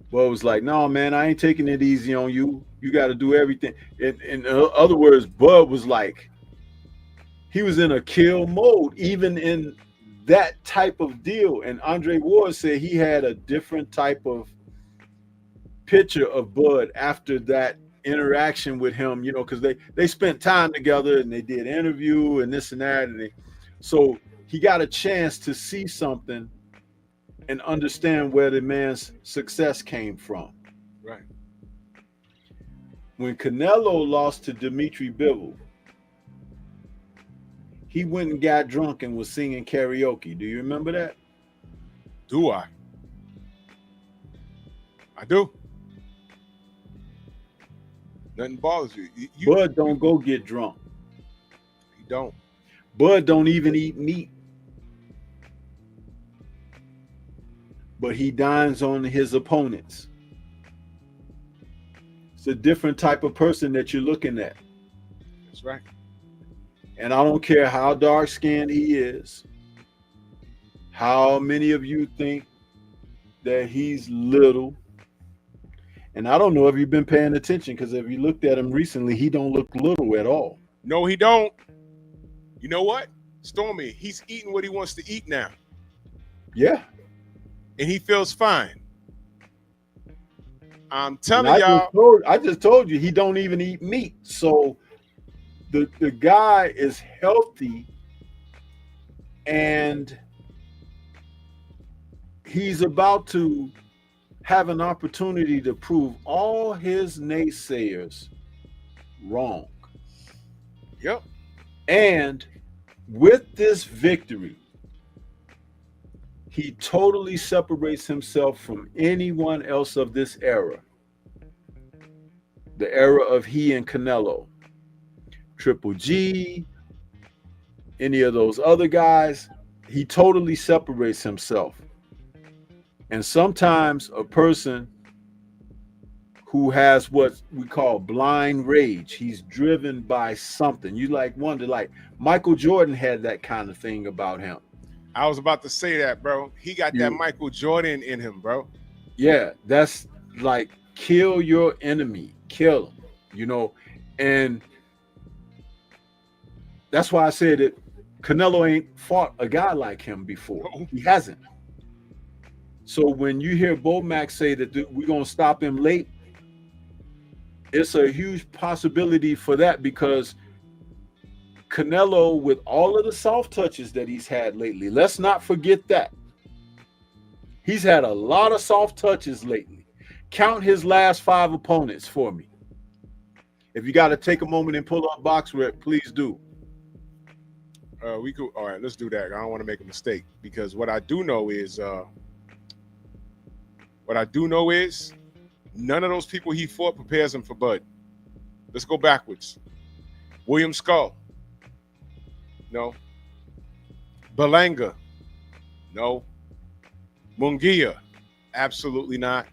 Speaker 6: Bud was like, no, man, I ain't taking it easy on you. You got to do everything. In other words, Bud was like, he was in a kill mode, even in that type of deal. And Andre Ward said he had a different type of picture of Bud after that interaction with him, because they spent time together and they did interview and this and that. And so he got a chance to see something and understand where the man's success came from.
Speaker 4: Right.
Speaker 6: When Canelo lost to Bivol, he went and got drunk and was singing karaoke. Do you remember that?
Speaker 4: Do I? I do. Nothing bothers you.
Speaker 6: Bud don't go get drunk.
Speaker 4: He don't.
Speaker 6: Bud don't even eat meat. But he dines on his opponents. It's a different type of person that you're looking at.
Speaker 4: That's right.
Speaker 6: And I don't care how dark-skinned he is, how many of you think that he's little. And I don't know if you've been paying attention, because if you looked at him recently, he don't look little at all.
Speaker 4: No, he don't. You know what? Stormy, he's eating what he wants to eat now.
Speaker 6: Yeah.
Speaker 4: And he feels fine. I'm telling y'all.
Speaker 6: I just told you he don't even eat meat. So the guy is healthy, and he's about to have an opportunity to prove all his naysayers wrong.
Speaker 4: Yep.
Speaker 6: And with this victory, he totally separates himself from anyone else of this era. The era of he and Canelo. Triple G, any of those other guys, he totally separates himself. And sometimes a person who has what we call blind rage, he's driven by something. You like wonder, like Michael Jordan had that kind of thing about him.
Speaker 4: I was about to say that, bro. He got that Michael Jordan in him, bro.
Speaker 6: Yeah, that's like kill your enemy, kill him, you know. And that's why I said that Canelo ain't fought a guy like him before.
Speaker 4: No.
Speaker 6: He hasn't. So when you hear Bomac say that we're going to stop him late, it's a huge possibility for that, because Canelo, with all of the soft touches that he's had lately, let's not forget that. He's had a lot of soft touches lately. Count his last 5 opponents for me. If you got to take a moment and pull up box rep, please do.
Speaker 4: We could. All right, let's do that. I don't want to make a mistake, because what I do know is none of those people he fought prepares him for Bud. Let's go backwards. William Skull. No. Berlanga. No. Munguia. Absolutely not.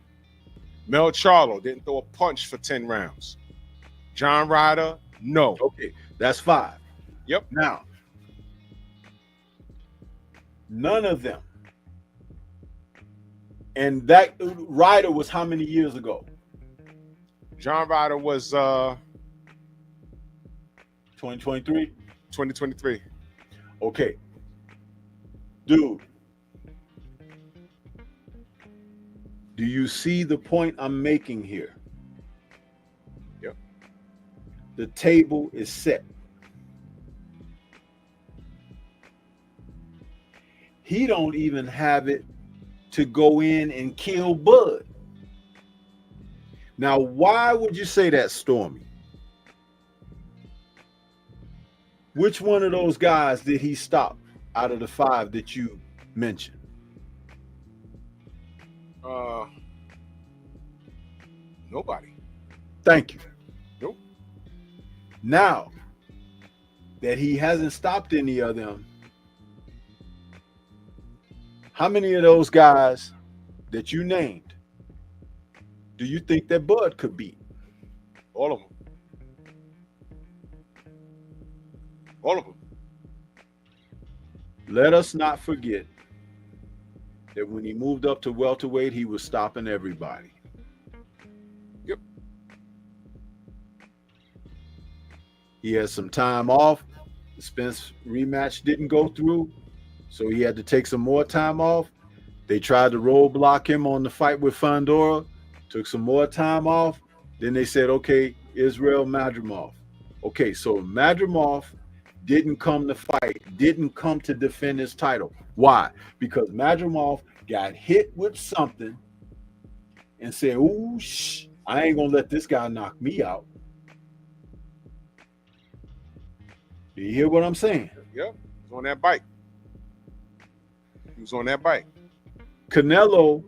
Speaker 4: Mel Charlo didn't throw a punch for 10 rounds. John Ryder. No.
Speaker 6: Okay, that's 5.
Speaker 4: Yep.
Speaker 6: Now, none of them. And that Ryder was how many years ago?
Speaker 4: John Ryder was
Speaker 6: 2023?
Speaker 4: 2023.
Speaker 6: Okay. Dude, do you see the point I'm making here?
Speaker 4: Yep.
Speaker 6: The table is set. He don't even have it to go in and kill Bud. Now, why would you say that, Stormy? Which one of those guys did he stop out of the 5 that you mentioned?
Speaker 4: Nobody.
Speaker 6: Thank you.
Speaker 4: Nope.
Speaker 6: Now that he hasn't stopped any of them, how many of those guys that you named do you think that Bud could beat?
Speaker 4: All of them. All of them.
Speaker 6: Let us not forget that when he moved up to welterweight, he was stopping everybody.
Speaker 4: Yep.
Speaker 6: He had some time off. The Spence rematch didn't go through, so he had to take some more time off. They tried to roadblock him on the fight with Fandora, took some more time off. Then they said, okay, Israel Madrimov. Okay, so Madrimov didn't come to fight, didn't come to defend his title. Why? Because Madrimov got hit with something and said, ooh, I ain't gonna let this guy knock me out. Do you hear what I'm saying?
Speaker 4: Yep. He was on that bike. He was on that bike.
Speaker 6: Canelo,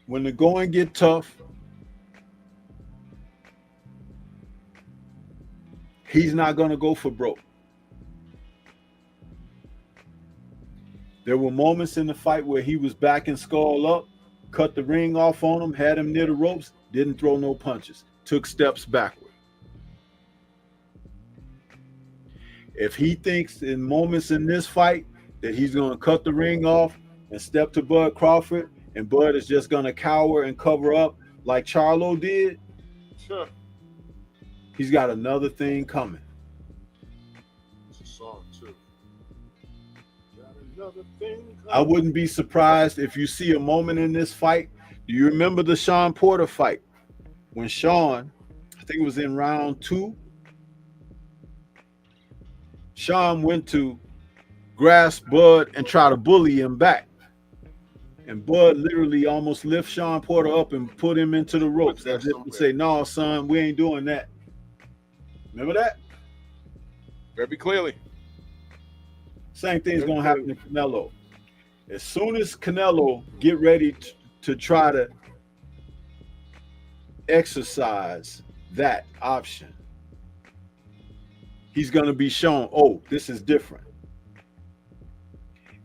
Speaker 6: when the going get tough, he's not going to go for broke. There were moments in the fight where he was backing Skull up, cut the ring off on him, had him near the ropes, didn't throw no punches, took steps backward. If he thinks in moments in this fight that he's going to cut the ring off and step to Bud Crawford, and Bud is just going to cower and cover up like Charlo did,
Speaker 4: Sure.
Speaker 6: he's got another thing coming.
Speaker 4: It's a song too. Got another thing coming.
Speaker 6: I wouldn't be surprised if you see a moment in this fight. Do you remember the Sean Porter fight? When Sean, I think it was in round 2, Sean went to grasp Bud and try to bully him back. And Bud literally almost lift Sean Porter up and put him into the ropes as if to say, no, son, we ain't doing that. Remember that?
Speaker 4: Very clearly.
Speaker 6: Same thing's going to happen to Canelo. As soon as Canelo get ready to try to exercise that option, he's going to be shown, oh, this is different.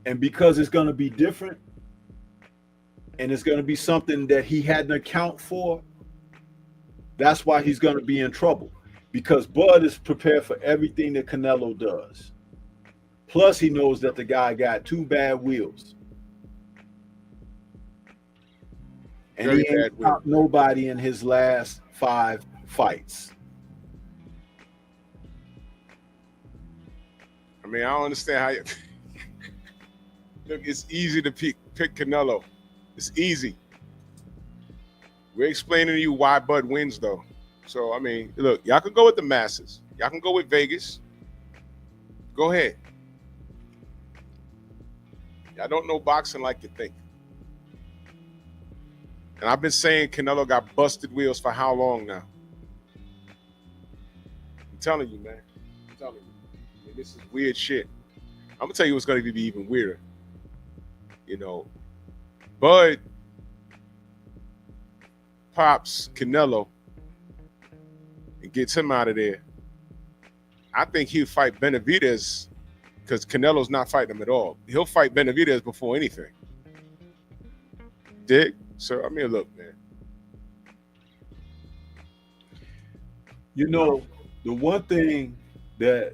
Speaker 6: And because it's going to be different, and it's going to be something that he hadn't account for, that's why he's going to be in trouble. Because Bud is prepared for everything that Canelo does. Plus, he knows that the guy got 2 bad wheels. And
Speaker 4: Very
Speaker 6: he ain't stopped nobody in his last 5 fights.
Speaker 4: I mean, I don't understand how you... Look, it's easy to pick Canelo. It's easy. We're explaining to you why Bud wins, though. So, I mean, look, y'all can go with the masses. Y'all can go with Vegas. Go ahead. Y'all don't know boxing like you think. And I've been saying Canelo got busted wheels for how long now? I'm telling you, man. I'm telling you. I mean, this is weird shit. I'm going to tell you what's going to be even weirder. You know, Bud pops Canelo and gets him out of there. I think he'll fight Beterbiev because Canelo's not fighting him at all. He'll fight Beterbiev before anything. Dig? So, I mean, look, man.
Speaker 6: You know, the one thing that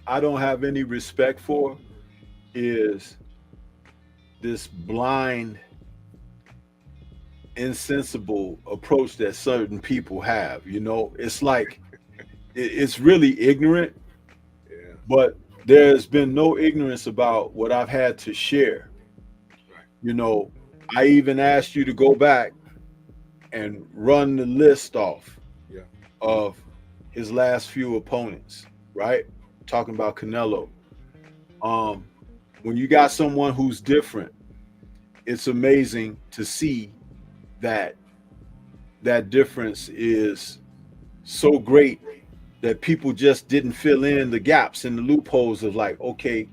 Speaker 6: I don't have any respect for is this blind, insensible approach that certain people have. You know, it's like it's really ignorant, but there's been no ignorance about what I've had to share. You know, I even asked you to go back and run the list off of his last few opponents, right? Talking about Canelo. When you got someone who's different, it's amazing to see that that difference is so great that people just didn't fill in the gaps and the loopholes of like, okay,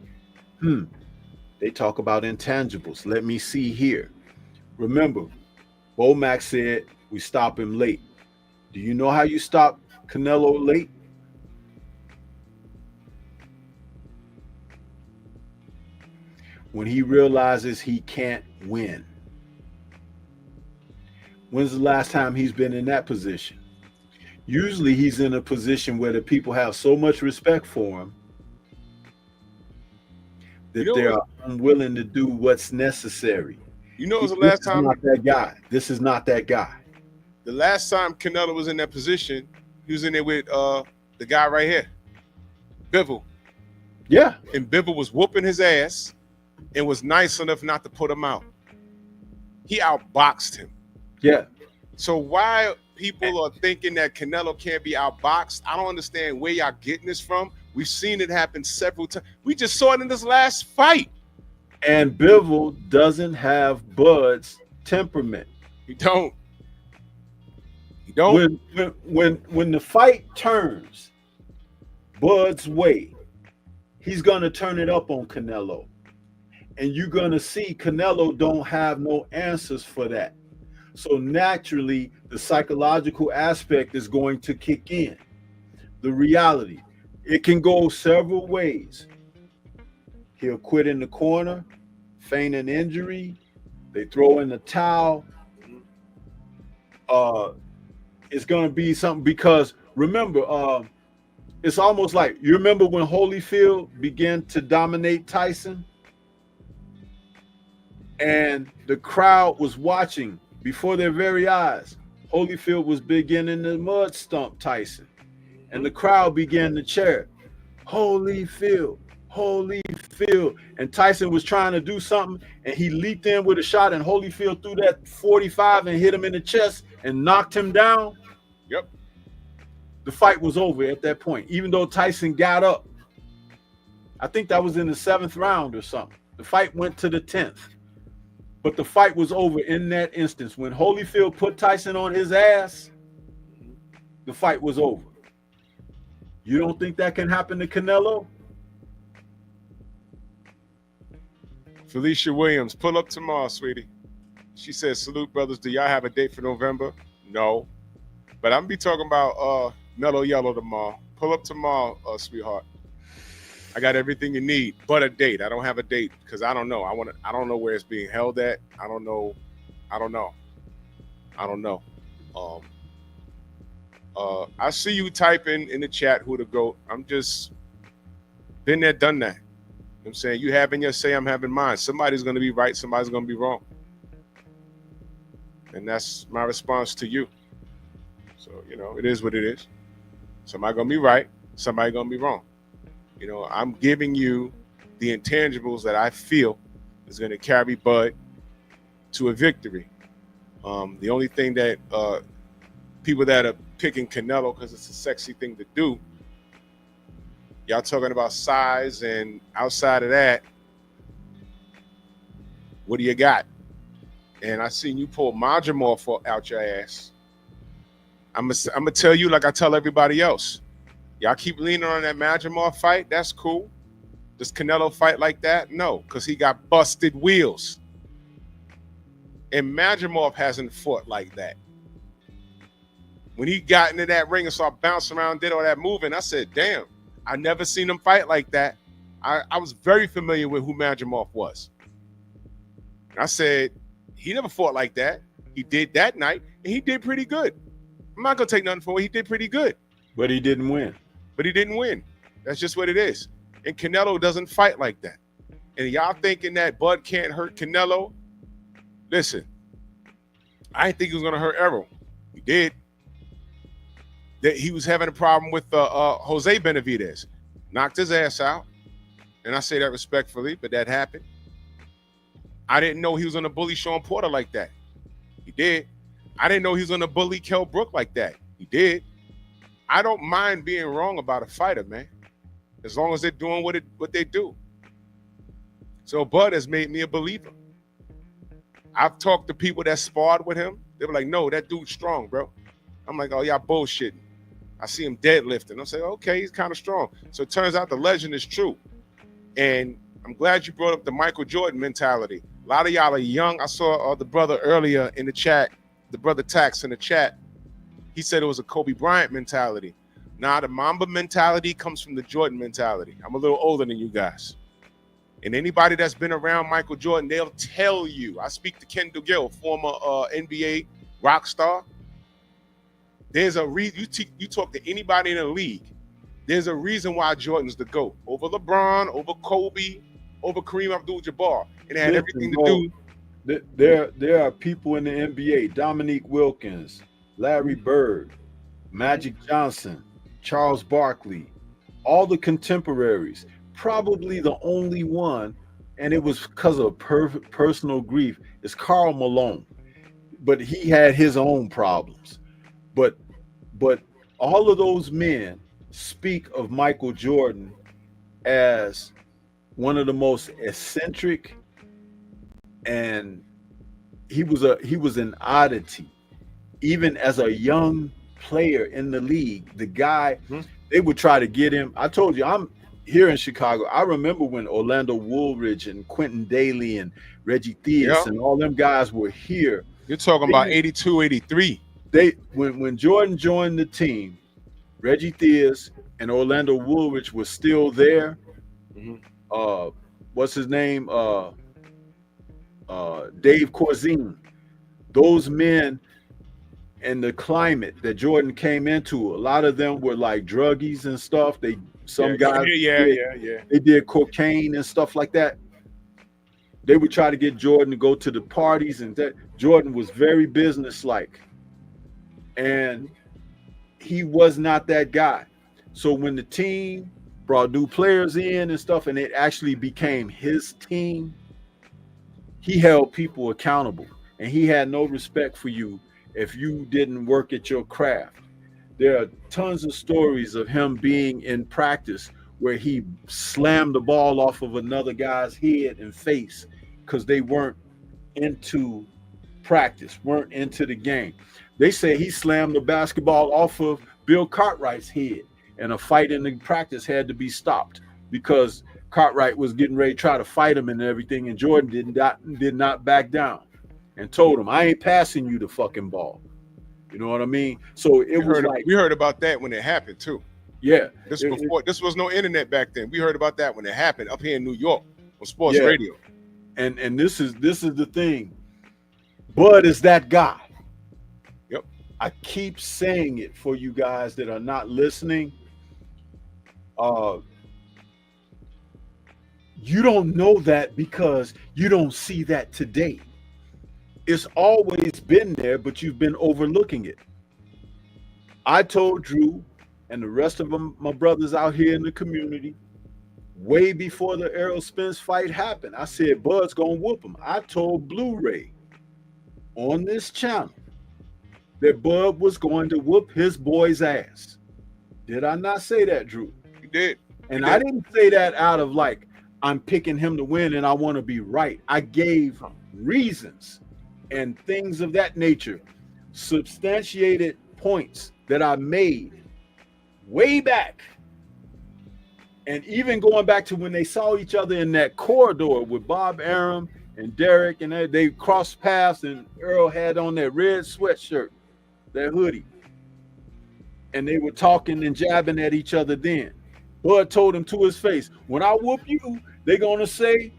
Speaker 6: they talk about intangibles. Let me see here. Remember, Bomac said we stop him late. Do you know how you stop Canelo late? When he realizes he can't win. When's the last time he's been in that position? Usually he's in a position where the people have so much respect for him that they're unwilling to do what's necessary.
Speaker 4: You know, it was the last time.
Speaker 6: Not that guy. This is not that guy.
Speaker 4: The last time Canelo was in that position, he was in there with the guy right here, Bivol.
Speaker 6: Yeah.
Speaker 4: And Bivol was whooping his ass and was nice enough not to put him out. He outboxed him.
Speaker 6: Yeah.
Speaker 4: So why people are thinking that Canelo can't be outboxed, I don't understand where y'all getting this from. We've seen it happen several times. We just saw it in this last fight.
Speaker 6: And Bivol doesn't have Bud's temperament.
Speaker 4: He don't. He don't.
Speaker 6: When the fight turns Bud's way, he's gonna turn it up on Canelo. And you're gonna see Canelo don't have no answers for that. So naturally, the psychological aspect is going to kick in. The reality, it can go several ways. He'll quit in the corner, feign an injury, they throw in the towel. It's going to be something because remember, it's almost like, you remember when Holyfield began to dominate Tyson? And the crowd was watching before their very eyes. Holyfield was beginning to mud stomp Tyson. And the crowd began to cheer, Holyfield, Holyfield. And Tyson was trying to do something, and he leaped in with a shot, and Holyfield threw that 45 and hit him in the chest and knocked him down.
Speaker 4: Yep.
Speaker 6: The fight was over at that point, even though Tyson got up. I think that was in the 7th round or something. The fight went to the 10th. But the fight was over in that instance. When Holyfield put Tyson on his ass, the fight was over. You don't think that can happen to Canelo?
Speaker 4: Felicia Williams, pull up tomorrow, sweetie. She says, salute, brothers. Do y'all have a date for November? No. But I'm going to be talking about Mellow Yellow tomorrow. Pull up tomorrow, sweetheart. I got everything you need, but a date. I don't have a date because I don't know. I don't know where it's being held at. I don't know. I see you typing in the chat who to go. I'm just been there, done that. You know what I'm saying? You having your say, I'm having mine. Somebody's gonna be right, somebody's gonna be wrong. And that's my response to you. So, you know, it is what it is. Somebody gonna be right, somebody gonna be wrong. You know, I'm giving you the intangibles that I feel is gonna carry Bud to a victory. The only thing that people that are picking Canelo because it's a sexy thing to do, y'all talking about size, and outside of that, what do you got? And I seen you pull Majimov out your ass. I'm gonna tell you like I tell everybody else. Y'all keep leaning on that Majimov fight. That's cool. Does Canelo fight like that? No, because he got busted wheels. And Majimov hasn't fought like that. When he got into that ring and started bouncing around, did all that moving, I said, damn, I never seen him fight like that. I was very familiar with who Majimov was. And I said, he never fought like that. He did that night, and he did pretty good. I'm not going to take nothing for it. He did pretty good.
Speaker 6: But he didn't win.
Speaker 4: But he didn't win. That's just what it is. And Canelo doesn't fight like that. And y'all thinking that Bud can't hurt Canelo? Listen, I didn't think he was going to hurt Errol. He did. That he was having a problem with Jose Benavidez. Knocked his ass out. And I say that respectfully, but that happened. I didn't know he was going to bully Sean Porter like that. He did. I didn't know he was going to bully Kell Brook like that. He did. I don't mind being wrong about a fighter, man, as long as they're doing what they do. So Bud has made me a believer. I've talked to people that sparred with him. They were like, no, that dude's strong, bro. I'm like, oh, y'all bullshitting. I see him deadlifting. I'm saying, okay, he's kind of strong. So it turns out the legend is true. And I'm glad you brought up the Michael Jordan mentality. A lot of y'all are young. I saw the brother earlier in the chat, the brother Tax in the chat. He said it was a Kobe Bryant mentality. Nah, the Mamba mentality comes from the Jordan mentality. I'm a little older than you guys. And anybody that's been around Michael Jordan, they'll tell you. I speak to Ken Dugill, former NBA rock star. There's a reason. You talk to anybody in the league, there's a reason why Jordan's the GOAT. Over LeBron, over Kobe, over Kareem Abdul-Jabbar. It had everything to do.
Speaker 6: There are people in the NBA, Dominique Wilkins, Larry Bird, Magic Johnson, Charles Barkley, all the contemporaries. Probably the only one, and it was because of personal grief, is Karl Malone. But he had his own problems. But all of those men speak of Michael Jordan as one of the most eccentric, and he was an oddity. Even as a young player in the league, the guy, they would try to get him. I told you, I'm here in Chicago. I remember when Orlando Woolridge and Quentin Daly and Reggie Theus and all them guys were here.
Speaker 4: You're talking about 82, 83.
Speaker 6: When Jordan joined the team, Reggie Theus and Orlando Woolridge was still there. What's his name? Dave Corzine. Those men and the climate that Jordan came into, a lot of them were like druggies and stuff. They did cocaine and stuff like that. They would try to get Jordan to go to the parties, and that Jordan was very businesslike. And he was not that guy. So when the team brought new players in and stuff, and it actually became his team, he held people accountable, and he had no respect for you if you didn't work at your craft. There are tons of stories of him being in practice where he slammed the ball off of another guy's head and face because they weren't into practice, weren't into the game. They say he slammed the basketball off of Bill Cartwright's head, and a fight in the practice had to be stopped because Cartwright was getting ready to try to fight him and everything, and Jordan did not back down and told him, I ain't passing you the fucking ball. You know what I mean? So we heard about that when it happened too. Yeah.
Speaker 4: This was before. This was no internet back then. We heard about that when it happened up here in New York on sports radio.
Speaker 6: And this is the thing. Bud is that guy.
Speaker 4: Yep.
Speaker 6: I keep saying it for you guys that are not listening. You don't know that because you don't see that today. It's always been there, but you've been overlooking it. I told Drew and the rest of them, my brothers out here in the community, way before the Errol Spence fight happened, I said, Bud's gonna whoop him. I told Blu-ray on this channel that Bud was going to whoop his boy's ass. Did I not say that, Drew?
Speaker 4: You did.
Speaker 6: And I didn't say that out of like, I'm picking him to win and I want to be right. I gave reasons and things of that nature, substantiated points that I made way back. And even going back to when they saw each other in that corridor with Bob Arum and Derek, and they crossed paths, and Earl had on that red sweatshirt, that hoodie. And they were talking and jabbing at each other then. Bud told him to his face, when I whoop you, they're going to say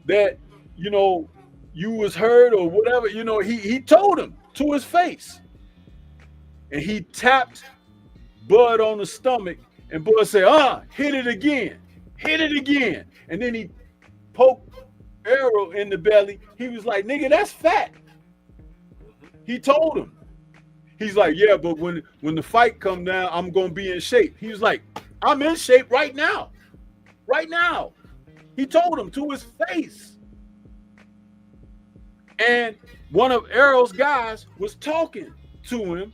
Speaker 6: that, you know, you was hurt or whatever. You know, he told him to his face. And he tapped Bud on the stomach, and Bud said, hit it again. Hit it again. And then he poked Errol in the belly. He was like, nigga, that's fat. He told him. He's like, yeah, but when the fight come down, I'm going to be in shape. He was like, I'm in shape right now. Right now. He told him to his face. And one of Errol's guys was talking to him.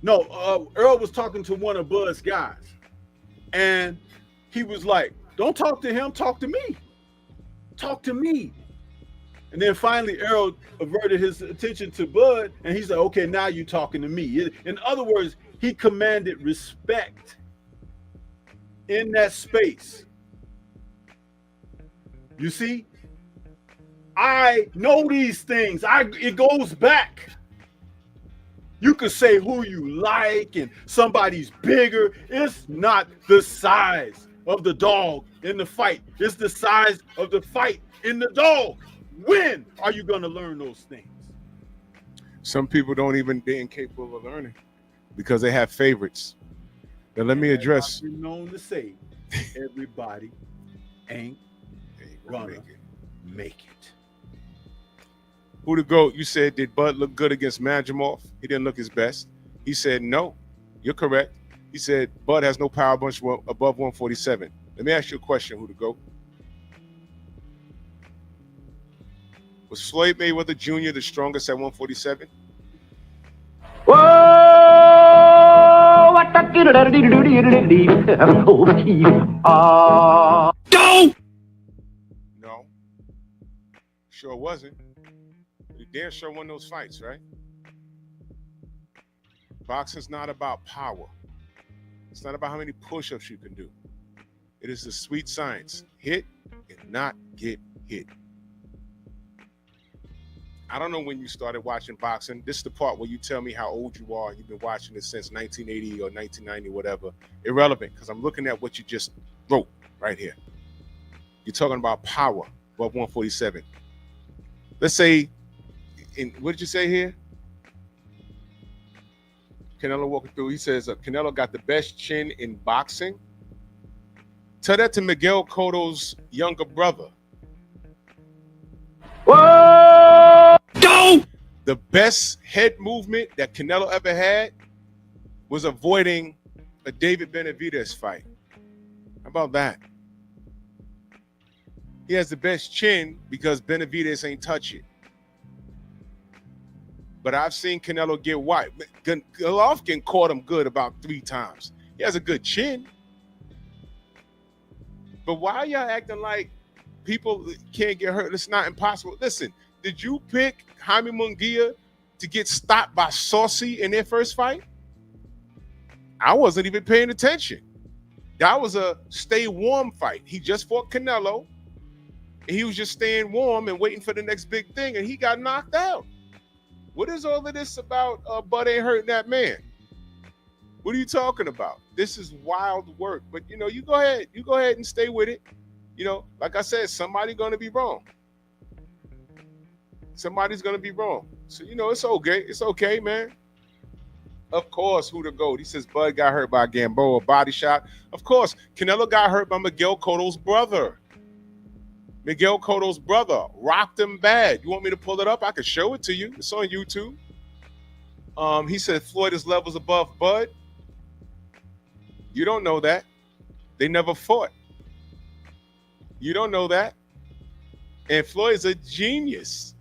Speaker 6: No, Earl was talking to one of Bud's guys. And he was like, don't talk to him, talk to me. Talk to me. And then finally, Earl averted his attention to Bud, and he's like, okay, now you're talking to me. In other words, he commanded respect in that space. You see? I know these things. It goes back. You could say who you like and somebody's bigger. It's not the size of the dog in the fight. It's the size of the fight in the dog. When are you going to learn those things?
Speaker 4: Some people they're incapable of learning because they have favorites. Now let me address.
Speaker 6: I've been known to say, everybody ain't gonna make it.
Speaker 4: Who the GOAT? You said, did Bud look good against Madrimov? He didn't look his best. He said, no, you're correct. He said, Bud has no power bunch above 147. Let me ask you a question, who the GOAT? Was Floyd Mayweather Jr. the strongest at 147?
Speaker 5: Whoa!
Speaker 4: No. Sure wasn't. He damn sure won those fights, right? Boxing's not about power. It's not about how many push-ups you can do. It is the sweet science. Hit and not get hit. I don't know when you started watching boxing. This is the part where you tell me how old you are. You've been watching it since 1980 or 1990, whatever. Irrelevant, because I'm looking at what you just wrote right here. You're talking about power above 147. Let's say, what did you say here? Canelo walking through. He says Canelo got the best chin in boxing. Tell that to Miguel Cotto's younger brother.
Speaker 5: Whoa!
Speaker 4: Go! The best head movement that Canelo ever had was avoiding a David Benavidez fight. How about that? He has the best chin because Benavidez ain't touch it. But I've seen Canelo get white. Golovkin caught him good about 3 times. He has a good chin. But why are y'all acting like people can't get hurt? It's not impossible. Listen, did you pick Jaime Munguia to get stopped by Saucy in their first fight? I wasn't even paying attention. That was a stay warm fight. He just fought Canelo, and he was just staying warm and waiting for the next big thing, and he got knocked out. What is all of this about Bud ain't hurting that man? What are you talking about? This is wild work. But you go ahead and stay with it. Like I said, somebody's gonna be wrong. Somebody's gonna be wrong. So it's okay. It's okay, man. Of course, who the GOAT? He says Bud got hurt by Gamboa body shot. Of course, Canelo got hurt by Miguel Cotto's brother. Miguel Cotto's brother rocked him bad. You want me to pull it up? I can show it to you. It's on YouTube. He said Floyd is levels above Bud. You don't know that. They never fought. You don't know that. And Floyd's a genius.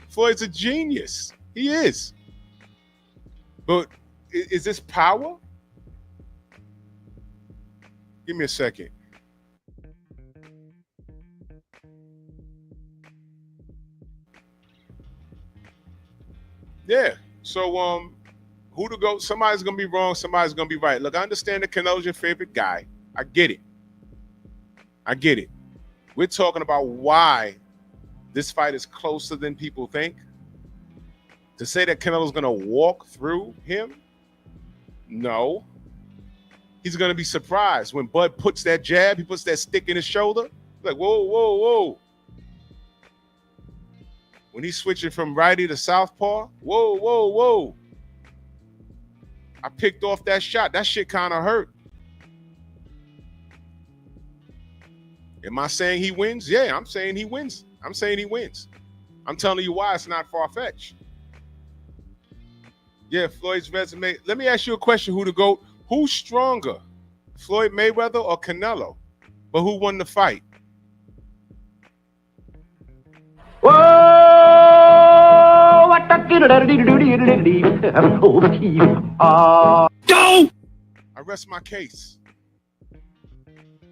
Speaker 4: Floyd's a genius. He is. But is this power? Give me a second. Yeah. So who to go? Somebody's gonna be wrong, somebody's gonna be right. Look, I understand that Canelo's your favorite guy. I get it. I get it. We're talking about why this fight is closer than people think. To say that Canelo's going to walk through him? No. He's going to be surprised when Bud puts that jab, he puts that stick in his shoulder. Like, whoa, whoa, whoa. When he's switching from righty to southpaw, whoa, whoa, whoa. I picked off that shot. That shit kind of hurt. Am I saying he wins? Yeah, I'm saying he wins. I'm saying he wins. I'm telling you why it's not far-fetched. Yeah, Floyd's resume. Let me ask you a question, who the GOAT? Who's stronger, Floyd Mayweather or Canelo? But who won the fight?
Speaker 5: Whoa! What the
Speaker 4: Go! I rest my case.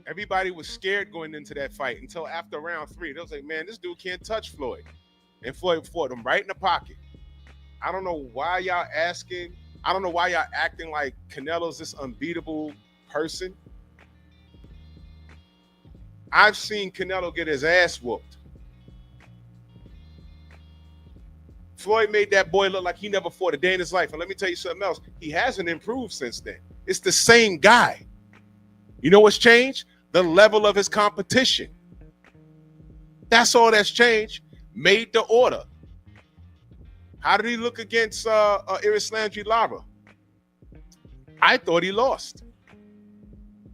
Speaker 4: Everybody was scared going into that fight until after round 3. They was like, man, this dude can't touch Floyd. And Floyd fought him right in the pocket. I don't know why y'all asking. I don't know why y'all acting like Canelo's this unbeatable person. I've seen Canelo get his ass whooped. Floyd made that boy look like he never fought a day in his life. And let me tell you something else. He hasn't improved since then. It's the same guy. You know what's changed? The level of his competition. That's all that's changed. Made the order. How did he look against Landry Lara? I thought he lost.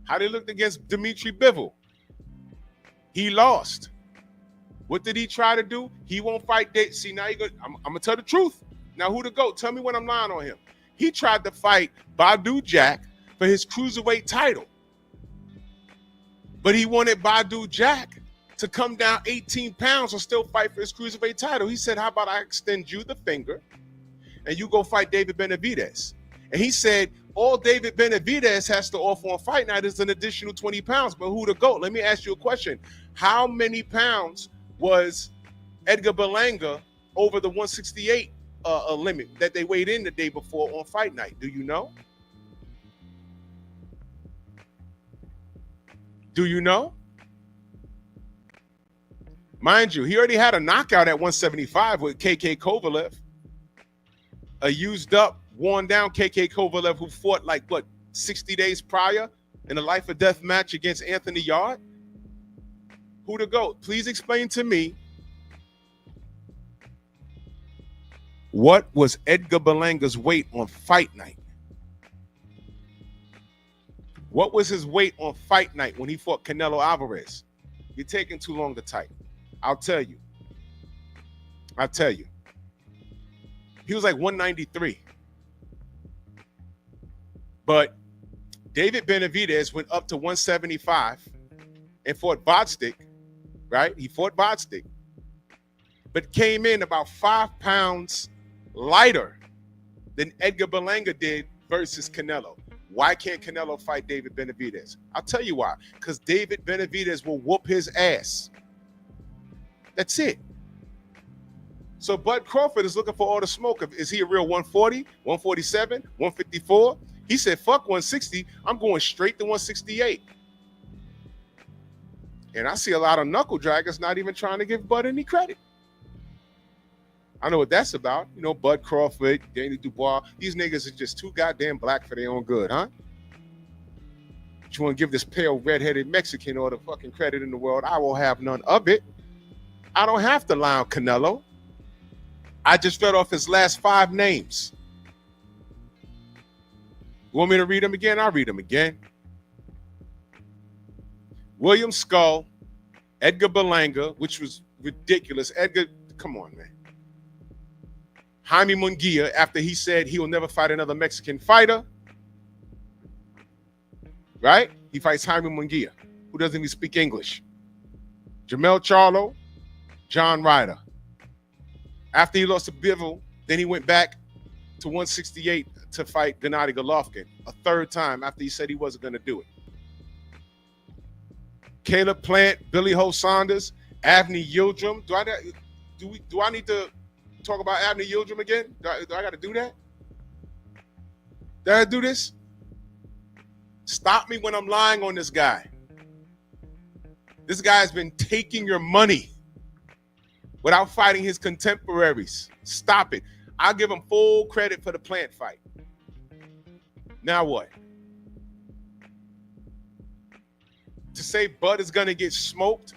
Speaker 4: How did he look against Dimitri Bivol? He lost. What did he try to do? He won't fight. See, now I'm going to tell the truth. Now, who to go? Tell me when I'm lying on him. He tried to fight Badu Jack for his cruiserweight title. But he wanted Badu Jack to come down 18 pounds or still fight for his cruiserweight title. He said, how about I extend you the finger and you go fight David Benavidez? And he said, all David Benavidez has to offer on fight night is an additional 20 pounds. But who to go? Let me ask you a question. How many pounds was Edgar Berlanga over the 168 limit that they weighed in the day before on fight night? Do you know? Do you know? Mind you, he already had a knockout at 175 with KK Kovalev. A used up, worn down KK Kovalev who fought 60 days prior in a life or death match against Anthony Yard? Who to go? Please explain to me, what was Edgar Berlanga's weight on fight night? What was his weight on fight night when he fought Canelo Alvarez? You're taking too long to type. I'll tell you. He was like 193. But David Benavidez went up to 175 and fought Bostic, right? He fought Bostic, but came in about 5 pounds lighter than Edgar Berlanga did versus Canelo. Why can't Canelo fight David Benavidez? I'll tell you why. Because David Benavidez will whoop his ass. That's it. So Bud Crawford is looking for all the smoke. Is he a real 140, 147, 154? He said, fuck 160. I'm going straight to 168. And I see a lot of knuckle draggers not even trying to give Bud any credit. I know what that's about. You know, Bud Crawford, Danny Dubois. These niggas are just too goddamn black for their own good, huh? But you want to give this pale, red-headed Mexican all the fucking credit in the world? I will have none of it. I don't have to lie on Canelo. I just read off his last 5 names. You want me to read them again? I'll read them again. William Skull, Edgar Berlanga, which was ridiculous. Edgar, come on, man. Jaime Munguia, after he said he will never fight another Mexican fighter. Right? He fights Jaime Munguia, who doesn't even speak English. Jamel Charlo, John Ryder. After he lost to Bivol, then he went back to 168 to fight Gennady Golovkin a 3rd time after he said he wasn't going to do it. Caleb Plant, Billy Ho Saunders, Avni Yildirim. Do I need to talk about Avni Yildirim again? Do I got to do that? Did I do this? Stop me when I'm lying on this guy. This guy's been taking your money without fighting his contemporaries. Stop it. I'll give him full credit for the Plant fight. Now what? To say Bud is going to get smoked?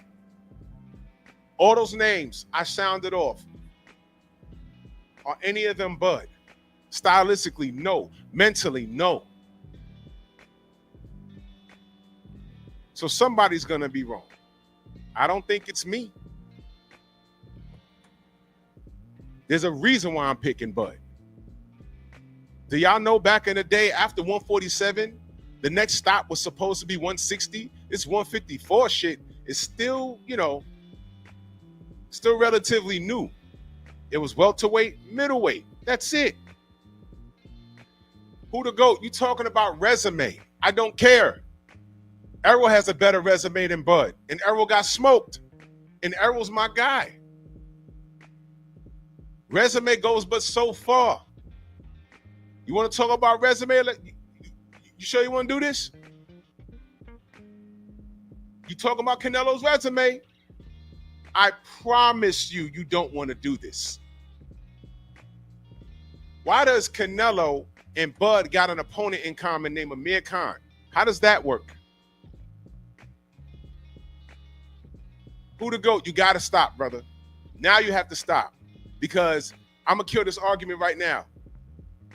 Speaker 4: All those names I sounded off. Are any of them Bud? Stylistically, no. Mentally, no. So somebody's going to be wrong. I don't think it's me. There's a reason why I'm picking Bud. Do y'all know back in the day after 147, the next stop was supposed to be 160? This 154 shit is still, you know, still relatively new. It was welterweight, middleweight. That's it. Who the GOAT? You talking about resume. I don't care. Errol has a better resume than Bud. And Errol got smoked. And Errol's my guy. Resume goes but so far. You want to talk about resume? You sure you want to do this? You talking about Canelo's resume? I promise you, you don't want to do this. Why does Canelo and Bud got an opponent in common named Amir Khan? How does that work? Who the GOAT? You got to stop, brother. Now you have to stop because I'm going to kill this argument right now.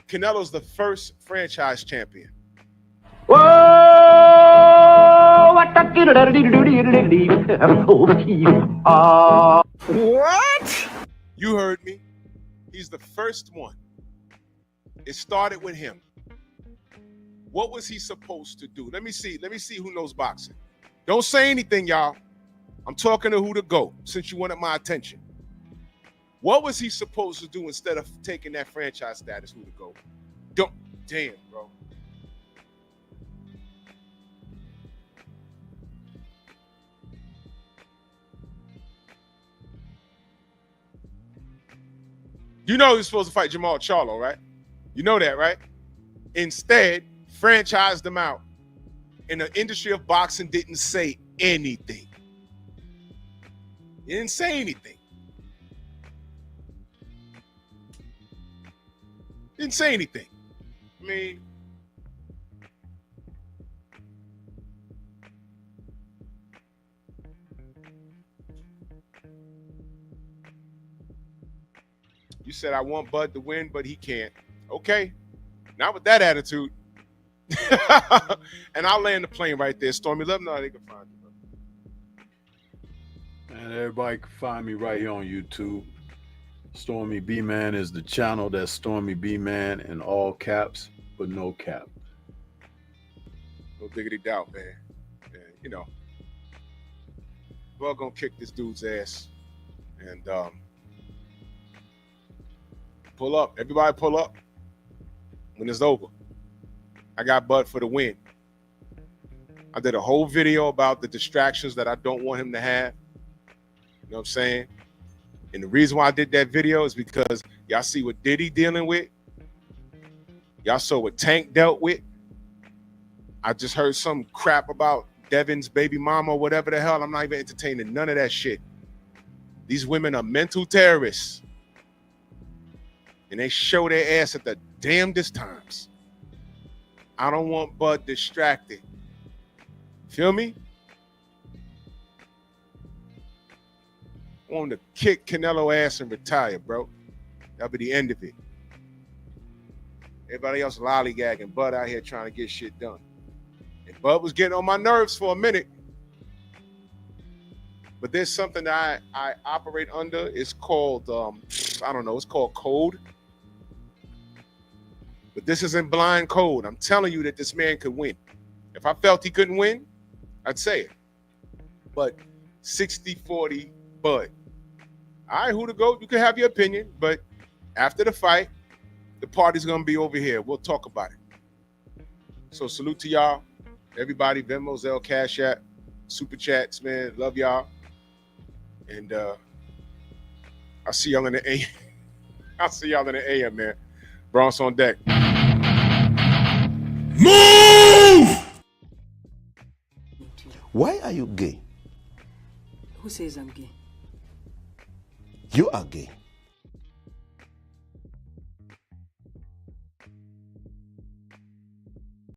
Speaker 4: Canelo's the first franchise champion.
Speaker 5: Whoa, what
Speaker 4: You heard me. He's the first one. It started with him. What was he supposed to do? Let me see who knows boxing. Don't say anything, y'all. I'm talking to who to go since you wanted my attention. What was he supposed to do instead of taking that franchise status? Who to go? Damn, bro. You know he's supposed to fight Jamal Charlo, right? You know that, right? Instead, franchised him out. And the industry of boxing didn't say anything. It didn't say anything. Didn't say anything. I mean, you said I want Bud to win, but he can't. Okay. Not with that attitude. And I'll land the plane right there. Stormy, let them know how they can find you, bro.
Speaker 6: And everybody can find me right here on YouTube. Stormy B-Man is the channel. That's Stormy B-Man in all caps, but no cap.
Speaker 4: No diggity doubt, man. And, you know, we're gonna kick this dude's ass. And pull up. Everybody pull up when it's over. I got Bud for the win. I did a whole video about the distractions that I don't want him to have. You know what I'm saying? And the reason why I did that video is because y'all see what Diddy dealing with. Y'all saw what Tank dealt with. I just heard some crap about Devin's baby mama or whatever the hell. I'm not even entertaining none of that shit. These women are mental terrorists. and they show their ass at the damnedest times. I don't want Bud distracted. Feel me? I want him to kick Canelo ass and retire, bro. That'll be the end of it. Everybody else lollygagging, Bud out here trying to get shit done. And Bud was getting on my nerves for a minute. But there's something that I operate under. It's called, I don't know, it's called code. But this isn't blind code. I'm telling you that this man could win. If I felt he couldn't win, I'd say it. But 60-40 Bud. All right, who the GOAT? You can have your opinion, but after the fight, the party's going to be over here. We'll talk about it. So salute to y'all. Everybody, Venmo, Zelle, Cash App, Super Chats, man. Love y'all. And I'll see y'all in the AM. I'll see y'all in the AM, man. Bronx on deck.
Speaker 2: Move!
Speaker 7: Why are you gay?
Speaker 8: Who says I'm gay?
Speaker 7: You are gay.